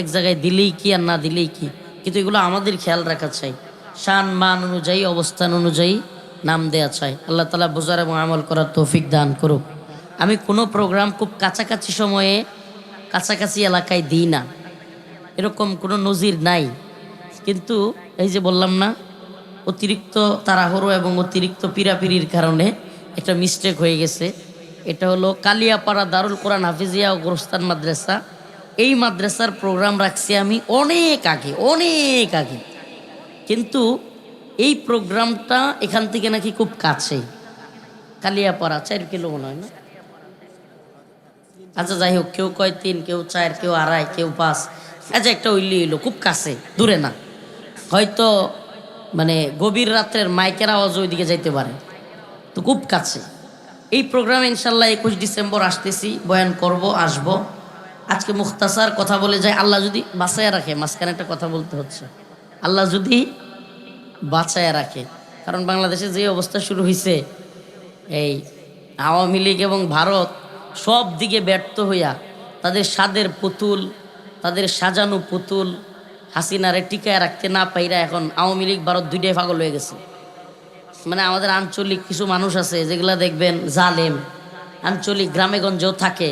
এক জায়গায় দিলেই কি আর না দিলেই কি। কিন্তু এগুলো আমাদের খেয়াল রাখা চাই, শান মান অনুযায়ী, অবস্থান অনুযায়ী নাম দেয়া চাই। আল্লাহ তাআলা বোঝার এবং আমল করার তৌফিক দান করুক। আমি কোনো প্রোগ্রাম খুব কাছাকাছি সময়ে কাছাকাছি এলাকায় দিই না, এরকম কোনো নজির নাই। কিন্তু এই যে বললাম না, অতিরিক্ত তাড়াহুড়ো এবং অতিরিক্ত পিরাপিরির কারণে একটা মিস্টেক হয়ে গেছে। এটা হলো কালিয়াপাড়া দারুল কোরআন হাফিজিয়া ও গোরস্তান মাদ্রাসা। এই মাদ্রাসার প্রোগ্রাম রাখছি আমি অনেক আগে। কিন্তু এই প্রোগ্রামটা এখান থেকে নাকি খুব কাছেই, কালিয়াপাড়া 4 কিলো মনে হয় না। আচ্ছা যাই হোক, কেউ কয় 3, কেউ 4, কেউ 2.5, কেউ 5। আচ্ছা একটা হইলো খুব কাছে, দূরে না। হয়তো মানে গভীর রাত্রের মাইকের আওয়াজ ওইদিকে যাইতে পারে, তো খুব কাছে। এই প্রোগ্রামে ইনশাল্লাহ 21 ডিসেম্বর আসতেছি, বয়ান করব, আসব। আজকে মুখতাসার কথা বলে যায়, আল্লাহ যদি বাঁচায় রাখে। মাঝখানে একটা কথা বলতে হচ্ছে, আল্লাহ যদি বাঁচায় রাখে। কারণ বাংলাদেশে যে অবস্থা শুরু হয়েছে, এই আওয়ামী লীগ এবং ভারত সব দিকে ব্যর্থ হইয়া তাদের স্বাদের পুতুল, তাদের সাজানো পুতুল হাসিনারে টিকায় রাখতে না পাইরা এখন আওয়ামী লীগ ভারত দুইটাই পাগল হয়ে গেছে। মানে আমাদের আঞ্চলিক কিছু মানুষ আছে যেগুলা দেখবেন জালেম, আঞ্চলিক গ্রামে গঞ্জেও থাকে।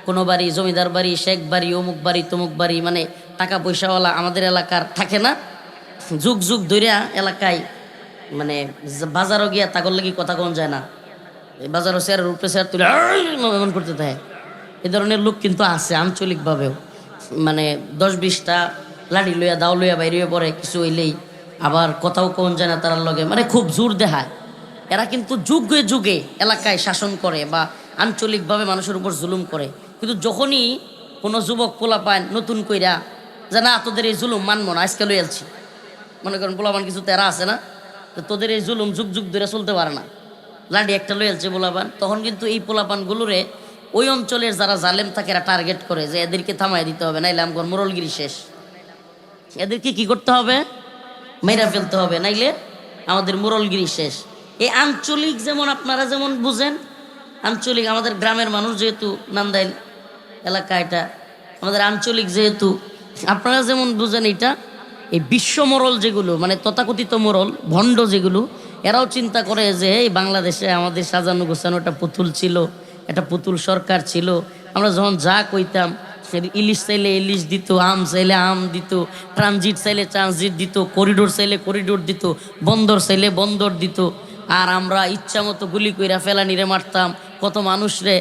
কোনো বাড়ি জমিদার বাড়ি, শেখ বাড়ি, অমুক বাড়ি, তমুক বাড়ি, মানে টাকা পয়সাওয়ালা আমাদের এলাকার থাকে না। যুগ যুগ ধরিয়া এলাকায় মানে বাজারও গিয়া তাগর লাগি কথা কোন যায় না। এই বাজারও চেয়ারের উপরে চেয়ার তুলে এমন করতে থাকে। এ ধরনের লোক কিন্তু আছে আঞ্চলিকভাবেও, মানে 10-20টা লাঠি লইয়া দাও লইয়া বাইরে পড়ে কিছু হইলেই আবার কথাও কোন যায় না তার লগে, মানে খুব জোর দেখায়। এরা কিন্তু যুগে যুগে এলাকায় শাসন করে বা আঞ্চলিকভাবে মানুষের উপর জুলুম করে, কিন্তু যখনই কোনো যুবক পোলা পায় নতুন কইরা যে না তোদের এই জুলুম মানবো না, আজকে লই আলছি, মনে করেন পোলাপান কিছু তেরা আছে না, তো তোদের এই জুলুম যুগ যুগ ধরে চলতে পারে না, লাডি একটা লই আলছে পোলাপান, তখন কিন্তু এই পোলাপানগুলোরে ওই অঞ্চলের যারা জালেম থাকে এরা টার্গেট করে যে এদেরকে থামাই দিতে হবে, নাইলে আমগর মোরলগিরি শেষ, এদেরকে কি করতে হবে, মেরা ফেলতে হবে, নাইলে আমাদের মোরলগিরি শেষ। এই আঞ্চলিক যেমন আপনারা যেমন বুঝেন, আঞ্চলিক আমাদের গ্রামের মানুষ যেহেতু নান্দাইল এলাকা, এটা আমাদের আঞ্চলিক যেহেতু, আপনারা যেমন বুঝেন এটা, এই বিশ্ব মোরল যেগুলো মানে তথাকথিত মোরল ভণ্ড যেগুলো, এরাও চিন্তা করে যে এই বাংলাদেশে আমাদের সাজানো গোছানো একটা পুতুল ছিল, একটা পুতুল সরকার ছিল, আমরা যখন যা কইতাম ইলিশ চাইলে ইলিশ দিত, আম চাইলে আম দিত, ট্রানজিট চাইলে ট্রানজিট দিত, করিডোর চাইলে করিডোর দিত, বন্দর চাইলে বন্দর দিত, আর আমরা ইচ্ছা মতো গুলি কইরা ফেলানিরে মারতাম, কত মানুষরে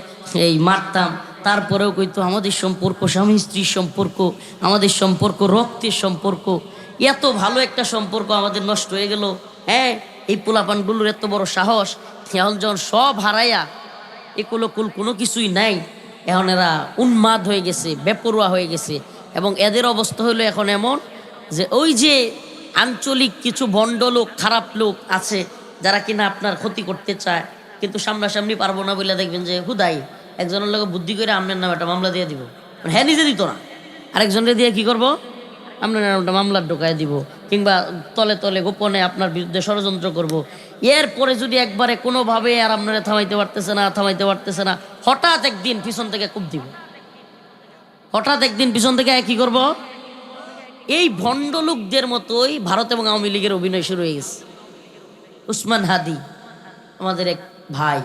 এই মারতাম, তারপরেও কইতো আমাদের সম্পর্ক স্বামী স্ত্রীর সম্পর্ক, আমাদের সম্পর্ক রক্তের সম্পর্ক, এত ভালো একটা সম্পর্ক আমাদের নষ্ট হয়ে গেল। হ্যাঁ, এই পোলাপানগুলোর এত বড় সাহস, এখন যখন সব হারাইয়া এগুলো কুল কোনো কিছুই নাই, এখন এরা উন্মাদ হয়ে গেছে, বেপরোয়া হয়ে গেছে, এবং এদের অবস্থা হলো এখন এমন যে ওই যে আঞ্চলিক কিছু ভণ্ড লোক খারাপ লোক আছে যারা কিনা আপনার ক্ষতি করতে চায়, কিন্তু সামনাসামনি পারবো না বলে দেখবেন যে হুদাই একজনের লোক বুদ্ধি করে আপনার নামে একটা মামলা দিয়ে দিব, মানে হ্যাঁ নিজে দিত না, আরেকজনের দিয়ে কি করব, আপনার নামটা মামলার ঢোকায় দিব, কিংবা তলে তলে গোপনে আপনার বিরুদ্ধে ষড়যন্ত্র করব। এরপরে যদি একবারে কোনোভাবে আর আপনারা থামাইতে পারতেছে না, হঠাৎ একদিন পিছন থেকে কূপ দিব, হঠাৎ একদিন পিছন থেকে কি করব, এই ভণ্ড লোকদের মতোই ভারত এবং আওয়ামী লীগের অভিনয় শুরু হয়ে গেছে। উসমান হাদি আমাদের এক ভাই,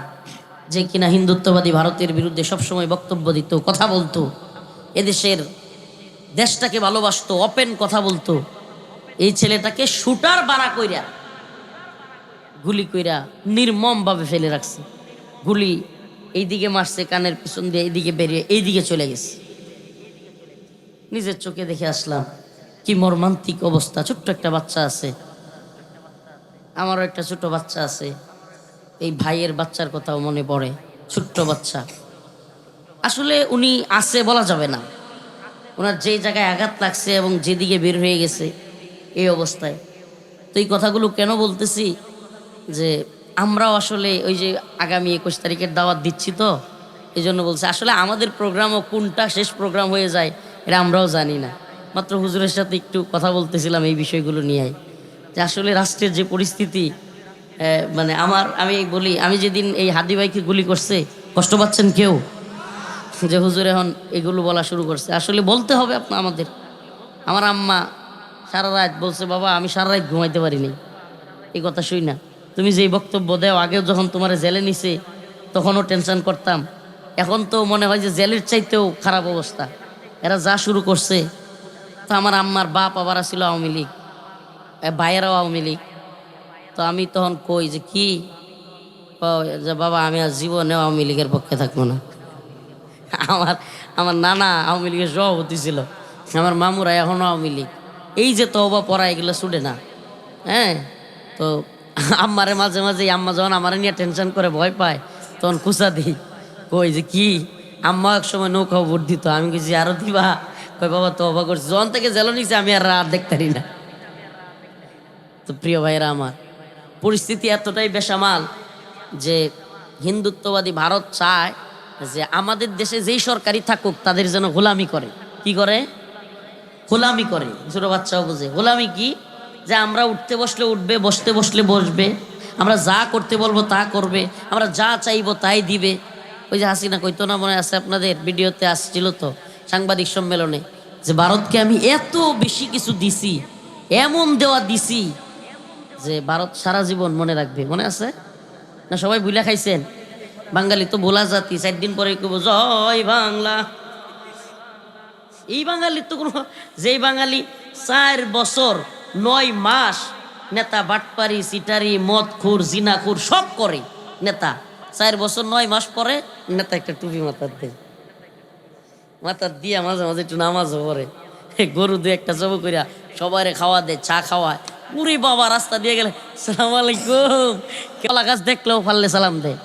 যে কিনা হিন্দুত্ববাদী ভারতের বিরুদ্ধে সবসময় বক্তব্য দিত, কথা বলতো, এদেশের দেশটাকে ভালোবাসতো, ওপেন কথা বলতো, এই ছেলেটাকে শুটার বাড়া কইরা গুলি কইরা নির্মমভাবে ফেলে রাখছে। গুলি এইদিকে মারছে কানের পিছন দিয়ে, এইদিকে বেরিয়ে এইদিকে চলে গেছে। নিজের চোখে দেখে আসলাম কি মর্মান্তিক অবস্থা। ছোট্ট একটা বাচ্চা আছে, আমারও একটা ছোট বাচ্চা আছে, এই ভাইয়ের বাচ্চার কথাও মনে পড়ে, ছোট্ট বাচ্চা। আসলে উনি আছে বলা যাবে না, ওনার যেই জায়গায় আঘাত লাগছে এবং যেদিকে বের হয়ে গেছে এই অবস্থায়। তো এই কথাগুলো কেন বলতেছি, যে আমরাও আসলে ওই যে আগামী 21 তারিখের দাওয়াত দিচ্ছি, তো এই জন্য বলছি। আসলে আমাদের প্রোগ্রামও কোনটা শেষ প্রোগ্রাম হয়ে যায় এটা আমরাও জানি না। মাত্র হুজুরের সাথে একটু কথা বলতেছিলাম এই বিষয়গুলো নিয়ে, যে আসলে রাষ্ট্রের যে পরিস্থিতি, মানে আমি বলি, আমি যেদিন এই হাদি ভাইকে গুলি করছে কষ্ট পাচ্ছেন কেউ, যে হুজুর এখন এগুলো বলা শুরু করছে, আসলে বলতে হবে আমাদের। আমার আম্মা সারা রাত বলছে, বাবা আমি সারা রাত ঘুমাইতে পারিনি এই কথা শুই না, তুমি যেই বক্তব্য দেও, আগেও যখন তোমার জেলে নিছে তখনও টেনশন করতাম, এখন তো মনে হয় যে জেলের চাইতেও খারাপ অবস্থা, এরা যা শুরু করছে। তো আমার আম্মার বাপ আবার ছিল আওয়ামী লীগ, ভাইয়েরাও আওয়ামী লীগ। তো আমি তখন কই যে কি, যে বাবা আমি আর জীবনেও আওয়ামী লীগের পক্ষে থাকবো না। আমার নানা আওয়ামী লীগের সভাপতি ছিল, আমার মামুরা এখনও আওয়ামী লীগ, এই যে তওবা পড়া এগুলো ছুটে না। হ্যাঁ, তো আম্মারে মাঝে মাঝে, আম্মা যখন আমার নিয়ে টেনশন করে ভয় পায় তখন কুচা দিই, কই যে কি, আম্মা এক সময় নৌকা ভোট দিত, আমি কিছু আরো দিবা, কই বাবা তওবা করছি, যখন থেকে জেল নিছে আমি আর দেখতে পারি না। তো প্রিয় ভাইরা আমার, পরিস্থিতি এতটাই বেসামাল যে হিন্দুত্ববাদী ভারত চায় যে আমাদের দেশে যেই সরকারি থাকুক তাদের যেন গোলামি করে। কি করে? গোলামি করে। ছোট বাচ্চাও বুঝে গোলামি কি, যে আমরা উঠতে বসলে উঠবে, বসতে বসলে বসবে, আমরা যা করতে বলবো তা করবে, আমরা যা চাইবো তাই দিবে। ওই যে হাসিনা কইতো না, মনে আছে আপনাদের, ভিডিওতে আসছিল তো সাংবাদিক সম্মেলনে, যে ভারতকে আমি এত বেশি কিছু দিছি, এমন দেওয়া দিছি যে ভারত সারা জীবন মনে রাখবে। মনে আছে না? সবাই ভুলে খাইছেন। বাঙালি তো ভোলা জাতি, 4 দিন পরে কব জয় বাংলা। এই বাঙালির তো কোনো, যেই বাঙালি 4 বছর 9 মাস নেতা বাটপারি, সিটারি, মদখোর, জিনাখোর সব করে নেতা, 4 বছর 9 মাস পরে নেতা একটা টুপি মাথার দেয়, মাথার দিয়া মাঝে মাঝে একটু নামাজও পড়ে, গরু দু একটা জব করিয়া সবাই খাওয়া দেয়, চা খাওয়ায়। উরি বাবা, রাস্তা দিয়ে গেলে সালাম আলাইকুম, কলা গাছ দেখলেও ফাললে সালাম দেয়।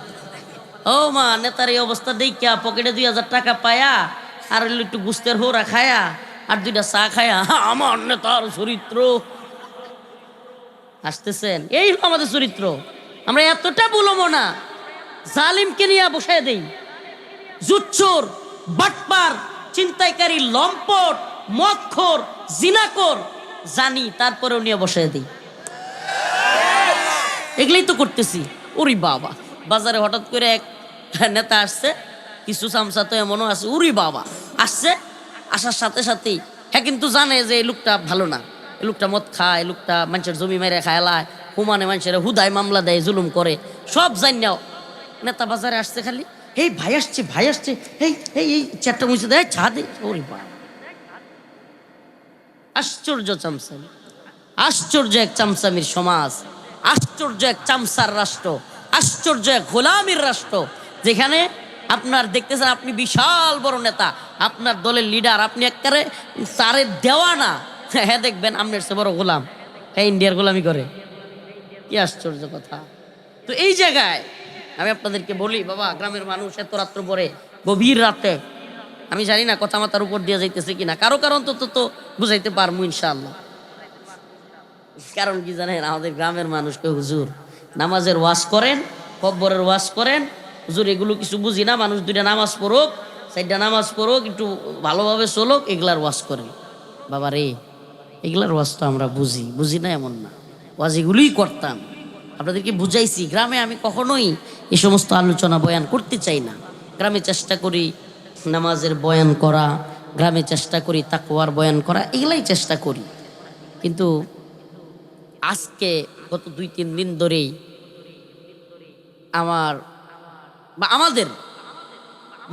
ও মা, নেতার এই অবস্থা দেখিয়া পকেটে 2000 টাকা পায়া আর একটু গুস্তের হোরা খায়া আর 2টা চা খায়া আমার নেতার চরিত্র আসতেছেন। এই হলো আমাদের চরিত্র। আমরা এতটা বলবো না, জালিমকে নিয়ে বসায় দেই, জুচ্চোর, বাটপার, চিন্তাইকারী, লম্পট, মদখোর, জিনাখোর জানি, তারপরেও নিয়ে বসায় দিই। এগুলোই তো করতেছি। ওরে বাবা, বাজারে হঠাৎ করে এক নেতা আসছে, কিছু চামচা তো এমনও আছে, উরি বাবা আসছে, আসার সাথে সাথেই হ্যাঁ কিন্তু জানে যে এই লোকটা ভালো না, এই লোকটা মদ খায়, এই লোকটা মানুষের জমি মেরে খায়লায়, হুমানে মানুষের হুদায় মামলা দেয়, জুলুম করে, সব জানিয়াও নেতা বাজারে আসছে খালি এই ভাই আসছে, ভাই আসছে, এই এই এই চারটা মুছে দেয়, চা দে। ওরে বাবা, আশ্চর্য চামচামি, আশ্চর্য এক চামচামির সমাজ, আশ্চর্য এক চামচার রাষ্ট্র, আশ্চর্য এক গোলামির রাষ্ট্র, যেখানে আপনার দেখতেছেন আপনি বিশাল বড় নেতা, আপনার দলের লিডার, আপনি একবারে তারে দেওয়া না, হ্যাঁ দেখবেন আপনার সে বড় গোলাম, হ্যাঁ ইন্ডিয়ার গোলামি করে। কি আশ্চর্য কথা। তো এই জায়গায় আমি আপনাদেরকে বলি, বাবা গ্রামের মানুষ এত রাত্র পরে, গভীর রাতে, আমি জানি না কথা মাথার উপর দিয়ে যাইতেছে কিনা, কারো কারণ তো বুঝাইতে পারবো ইনশাআল্লাহ। কারণ কি জানেন, আমাদের গ্রামের মানুষকে হুজুর নামাজের ওয়াজ করেন, কব্বরের ওয়াজ করেন, হুজুর এগুলো কিছু বুঝি না, মানুষ 2টা নামাজ পড়ুক, 4টা নামাজ পড়ুক, একটু ভালোভাবে চলুক, এগুলার ওয়াজ করেন। বাবা রে, এগুলার ওয়াজ তো আমরা বুঝি না এমন না, ওয়াজ এগুলোই করতাম, আপনাদেরকে বুঝাইছি। গ্রামে আমি কখনোই এই সমস্ত আলোচনা বয়ান করতে চাই না। গ্রামে চেষ্টা করি নামাজের বয়ান করা, গ্রামে চেষ্টা করি তাকওয়ার বয়ান করা, এগুলাই চেষ্টা করি। কিন্তু আজকে গত 2-3 দিন ধরেই আমাদের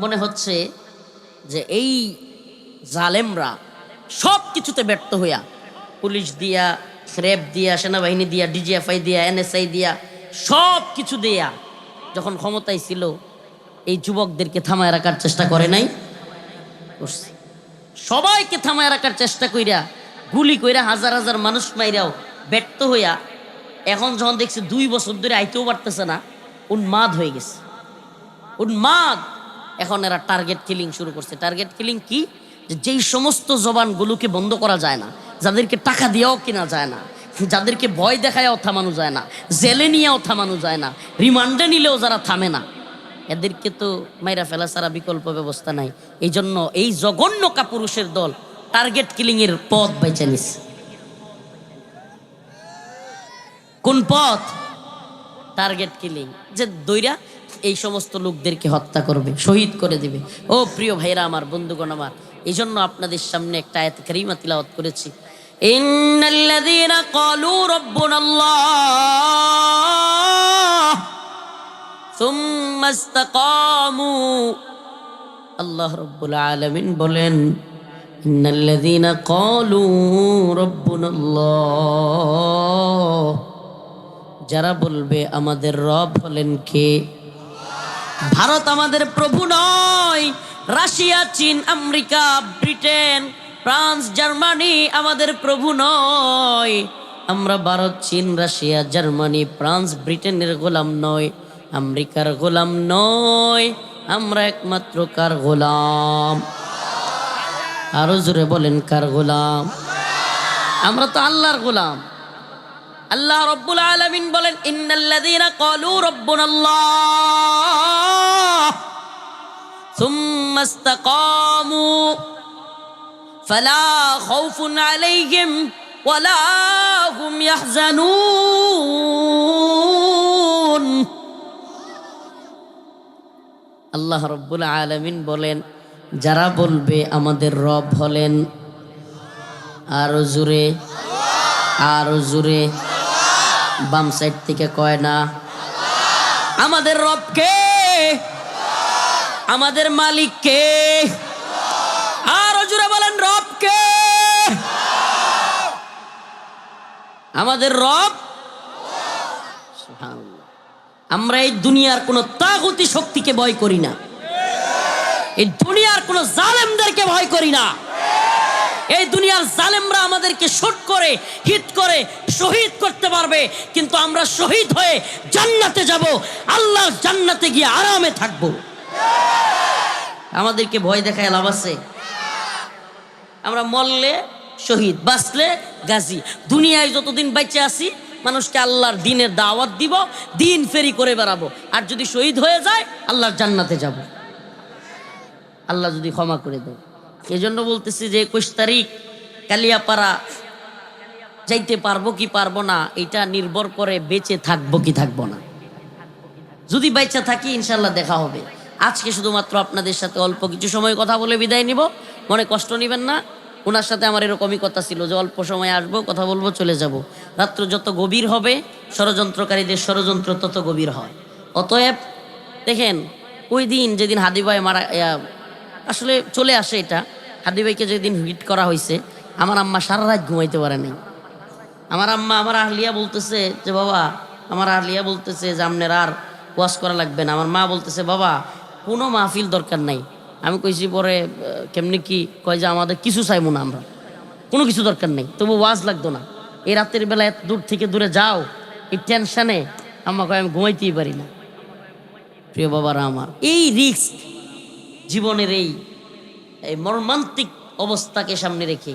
মনে হচ্ছে যে এই জালেমরা সব কিছুতে ব্যর্থ হইয়া, পুলিশ দিয়া, র্যাব দিয়া, সেনাবাহিনী দিয়া, ডিজিএফআই দিয়া, এনএসআই দিয়া, সব কিছু দিয়া যখন ক্ষমতায় ছিল, এই যুবকদেরকে থামায় রাখার চেষ্টা করে নাই? করছে। সবাইকে থামায় রাখার চেষ্টা কইরা, গুলি কইরা, হাজার হাজার মানুষ মাইরাও ব্যর্থ হইয়া, এখন যখন দেখছি 2 বছর ধরে আইতেও পারতেছে না, উন্মাদ হয়ে গেছে, উন্মাদ। এখন এরা টার্গেট কিলিং শুরু করছে। টার্গেট কিলিং কি? যেই সমস্ত জবানগুলোকে বন্ধ করা যায় না, যাদেরকে টাকা দিয়েও কেনা যায় না, যাদেরকে ভয় দেখায়ও থামানো যায় না, জেলে নিয়েও থামানো যায় না, রিমান্ডে নিলেও যারা থামে না, এদেরকে তো মাইরা ফেলা ছাড়া বিকল্প ব্যবস্থা নাই। এই জন্য এই জঘন্য কাপুরুষের দল টার্গেট কিলিং এর পথ বেছে নিছে। কোন পথ? টার্গেট কিলিং, যে দইরা এই সমস্ত লোকদেরকে হত্যা করবে, শহীদ করে দিবে। ও প্রিয় ভাইরা আমার, বন্ধুগণ আমার, এই জন্য আপনাদের সামনে একটা আয়াত কারিমা তিলাওয়াত করেছি। ইন্নাল্লাযীনা ক্বালু রাব্বুনাল্লাহ সুম্মা ইসতাকামু, আল্লাহ রাব্বুল আলামিন বলেন, ইন্নাল্লাযীনা ক্বালু রাব্বুনাল্লাহ, যারা বলবে আমাদের রব হলেন কে? ভারত আমাদের প্রভু নয়, রাশিয়া, চীন, আমেরিকা, ব্রিটেন, ফ্রান্স, জার্মানি আমাদের প্রভু নয়। আমরা ভারত, চীন, রাশিয়া, জার্মানি, ফ্রান্স, ব্রিটেনের গোলাম নয়, আমেরিকার গোলাম নয়। আমরা একমাত্র কার গোলাম? আরো জোরে বলেন, কার গোলাম? আমরা তো আল্লাহর গোলাম। আল্লাহ রাব্বুল আলামিন বলেন, ইন্নাল্লাযীনা ক্বালু রাব্বুনাল্লাহ সুম্মা ইসতাকামু ফালা খাউফুন আলাইহিম ওয়ালা হুম ইয়াহজানুন। আল্লাহ রাব্বুল আলামিন বলেন, যারা বলবে আমাদের রব হলেন, আরো জোরে, আরো জোরে, বাম সাইড থেকে কয় না, আমাদের রব কে? আমাদের মালিক কে? আরো জোরে বলেন, রব কে? আমাদের রব। সুবহানাল্লাহ। আমরা এই দুনিয়ার কোনো তাগুতি শক্তিকে ভয় করি না, এই দুনিয়ার কোনো জালেমদেরকে ভয় করি না। এই দুনিয়ার জালেমরা আমাদেরকে শুট করে হিট করে শহীদ করতে পারবে, কিন্তু আমরা শহীদ হয়ে জান্নাতে যাব, আল্লাহর জান্নাতে গিয়ে আরামে থাকব। আমাদেরকে ভয় দেখায় লাভ আছে? আমরা মরলে শহীদ, বাঁচলে গাজী। দুনিয়ায় যতদিন বেঁচে আছি মানুষকে আল্লাহর দ্বীনের দাওয়াত দিব, দিন ফেরি করে বেড়াবো। আর যদি শহীদ হয়ে যায় আল্লাহর জান্নাতে যাব, আল্লাহ যদি ক্ষমা করে দেয়। এই জন্য বলতেছি যে 21 তারিখ কালিয়াপাড়া যাইতে পারবো কি পারবো না এটা নির্ভর করে বেঁচে থাকবো কি থাকবো না। যদি বেঁচে থাকি ইনশাল্লাহ দেখা হবে। আজকে শুধুমাত্র আপনাদের সাথে অল্প কিছু সময় কথা বলে বিদায় নিব, মনে কষ্ট নেবেন না। ওনার সাথে আমার এরকমই কথা ছিল যে অল্প সময় আসবো, কথা বলবো, চলে যাব। রাত্র যত গভীর হবে ষড়যন্ত্রকারীদের ষড়যন্ত্র তত গভীর হয়। অতএব দেখেন ওই দিন যেদিন হাদি ভাই মারা আসলে চলে আসে, এটা হাদি ভাইকে যেদিন হিট করা হয়েছে আমার আম্মা সারা রাত ঘুমাইতে পারে নাই। আমার আম্মা আমার আহলিয়া বলতেছে যে বাবা, আমার আহলিয়া বলতেছে যে আপনার আর ওয়াজ করা লাগবে না। আমার মা বলতেছে বাবা কোনো মাহফিল দরকার নাই। আমি কইছি পরে কেমনি কি কয় যে আমাদের কিছু চাইবো না, আমরা কোনো কিছু দরকার নেই, তবু ওয়াজ লাগতো না। এই রাতের বেলা এত দূর থেকে দূরে যাও, এই টেনশনে আম্মা কয় আমি ঘুমাইতেই পারি না। প্রিয় বাবারা আমার, এই রিস্ক জীবনের এই মর্মান্তিক অবস্থাকে সামনে রেখে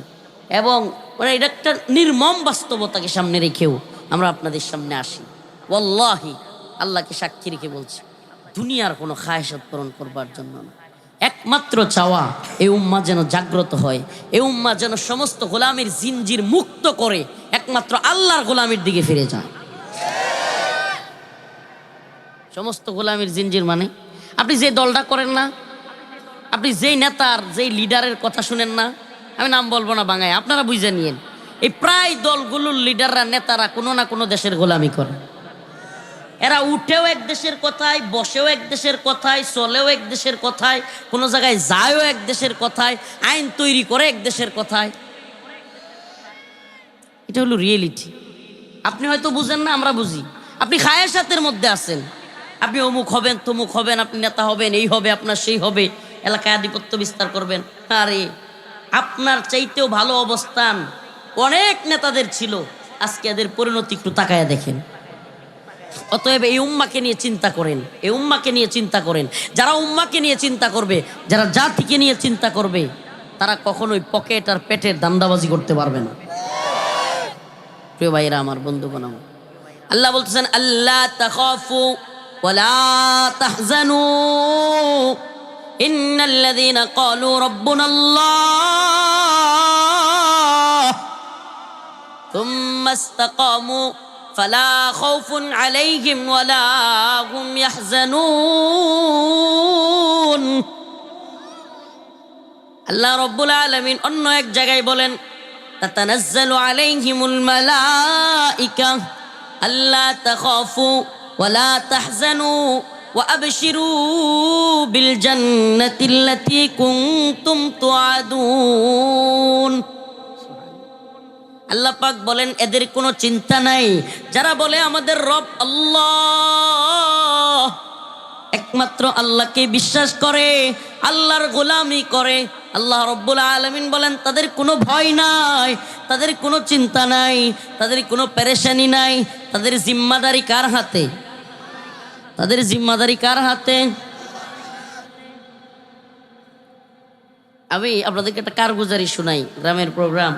এবং মানে এটা একটা নির্মম বাস্তবতাকে সামনে রেখেও আমরা আপনাদের সামনে আসি। ওয়াল্লাহি আল্লাহকে সাক্ষী রেখে বলছি, দুনিয়ার কোনো খায়েশাত পূরণ করবার জন্য না। একমাত্র চাওয়া এই উম্মাহ যেন জাগ্রত হয়, এই উম্মাহ যেন সমস্ত গোলামির জিনজির মুক্ত করে একমাত্র আল্লাহর গোলামির দিকে ফিরে যায়। সমস্ত গোলামির জিনজির মানে আপনি যে দলটা করেন না, আপনি যেই নেতার যেই লিডারের কথা শুনেন না, আমি নাম বলবো না বাঙায়, আপনারা বুঝে নিয়েন, এই প্রায় দলগুলোর লিডাররা নেতারা কোনো না কোনো দেশের গোলামি করে। এরা উঠেও এক দেশের কথায়, বসেও এক দেশের কথায়, চলেও এক দেশের কথায়, কোনো জায়গায় যায়ও এক দেশের কথায়, আইন তৈরি করে এক দেশের কথায়। এটা হলো রিয়েলিটি। আপনি হয়তো বুঝেন না, আমরা বুঝি। আপনি খায়েশাতের মধ্যে আছেন, আপনি অমুক হবেন, তমুক হবেন, আপনি নেতা হবেন, এই হবে আপনার, সেই হবে, এলাকায় আধিপত্য বিস্তার করবেন। আরে আপনার চাইতেও ভালো অবস্থান অনেক নেতাদের ছিল, আজকে এদের পরিণতি একটু তাকায়া দেখেন। অতএব এই উম্মাকে নিয়ে চিন্তা করেন, এই উম্মাকে নিয়ে চিন্তা করেন। যারা উম্মাকে নিয়ে চিন্তা করবে, যারা জাতিকে নিয়ে চিন্তা করবে, তারা কখনোই পকেট আর পেটের দান্দাবাজি করতে পারবে না। প্রিয় ভাইরা আমার, বন্ধুগণ আমার, আল্লাহ বলতেছেন আল্লাহ তাখাফু ওয়ালা তাহজানু ইন্নাল্লাযীনা ক্বালু রাব্বুনাল্লাহ থুম্মা ইসতাকামু ফালা খাউফুন আলাইহিম ওয়ালা হুম ইয়াহজানুন। আল্লাহ রাব্বুল আলামিন অন্য এক জায়গায় বলেন তাতানাজ্জালু আলাইহিমুল মালাইকা আল্লা তাখাফু ওয়ালা তাহজানু ওয়া আবশিরু বিল জান্নাতিল্লাতী কুনতুম তুআদুন। আল্লাহ পাক বলেন এদের কোনো চিন্তা নাই যারা বলে আমাদের রব আল্লাহ, একমাত্র আল্লাহকে বিশ্বাস করে, আল্লাহর গোলামি করে। আল্লাহ রব্বুল আলামিন বলেন তাদের কোনো ভয় নাই, তাদের কোনো চিন্তা নাই, তাদের কোনো পেরেশানি নাই। তাদের জিম্মাদারি কার হাতে? তাদের জিম্মাদারি কার হাতে? আমি আপনাদেরকে একটা কারগুজারি শোনাই, গ্রামের প্রোগ্রাম,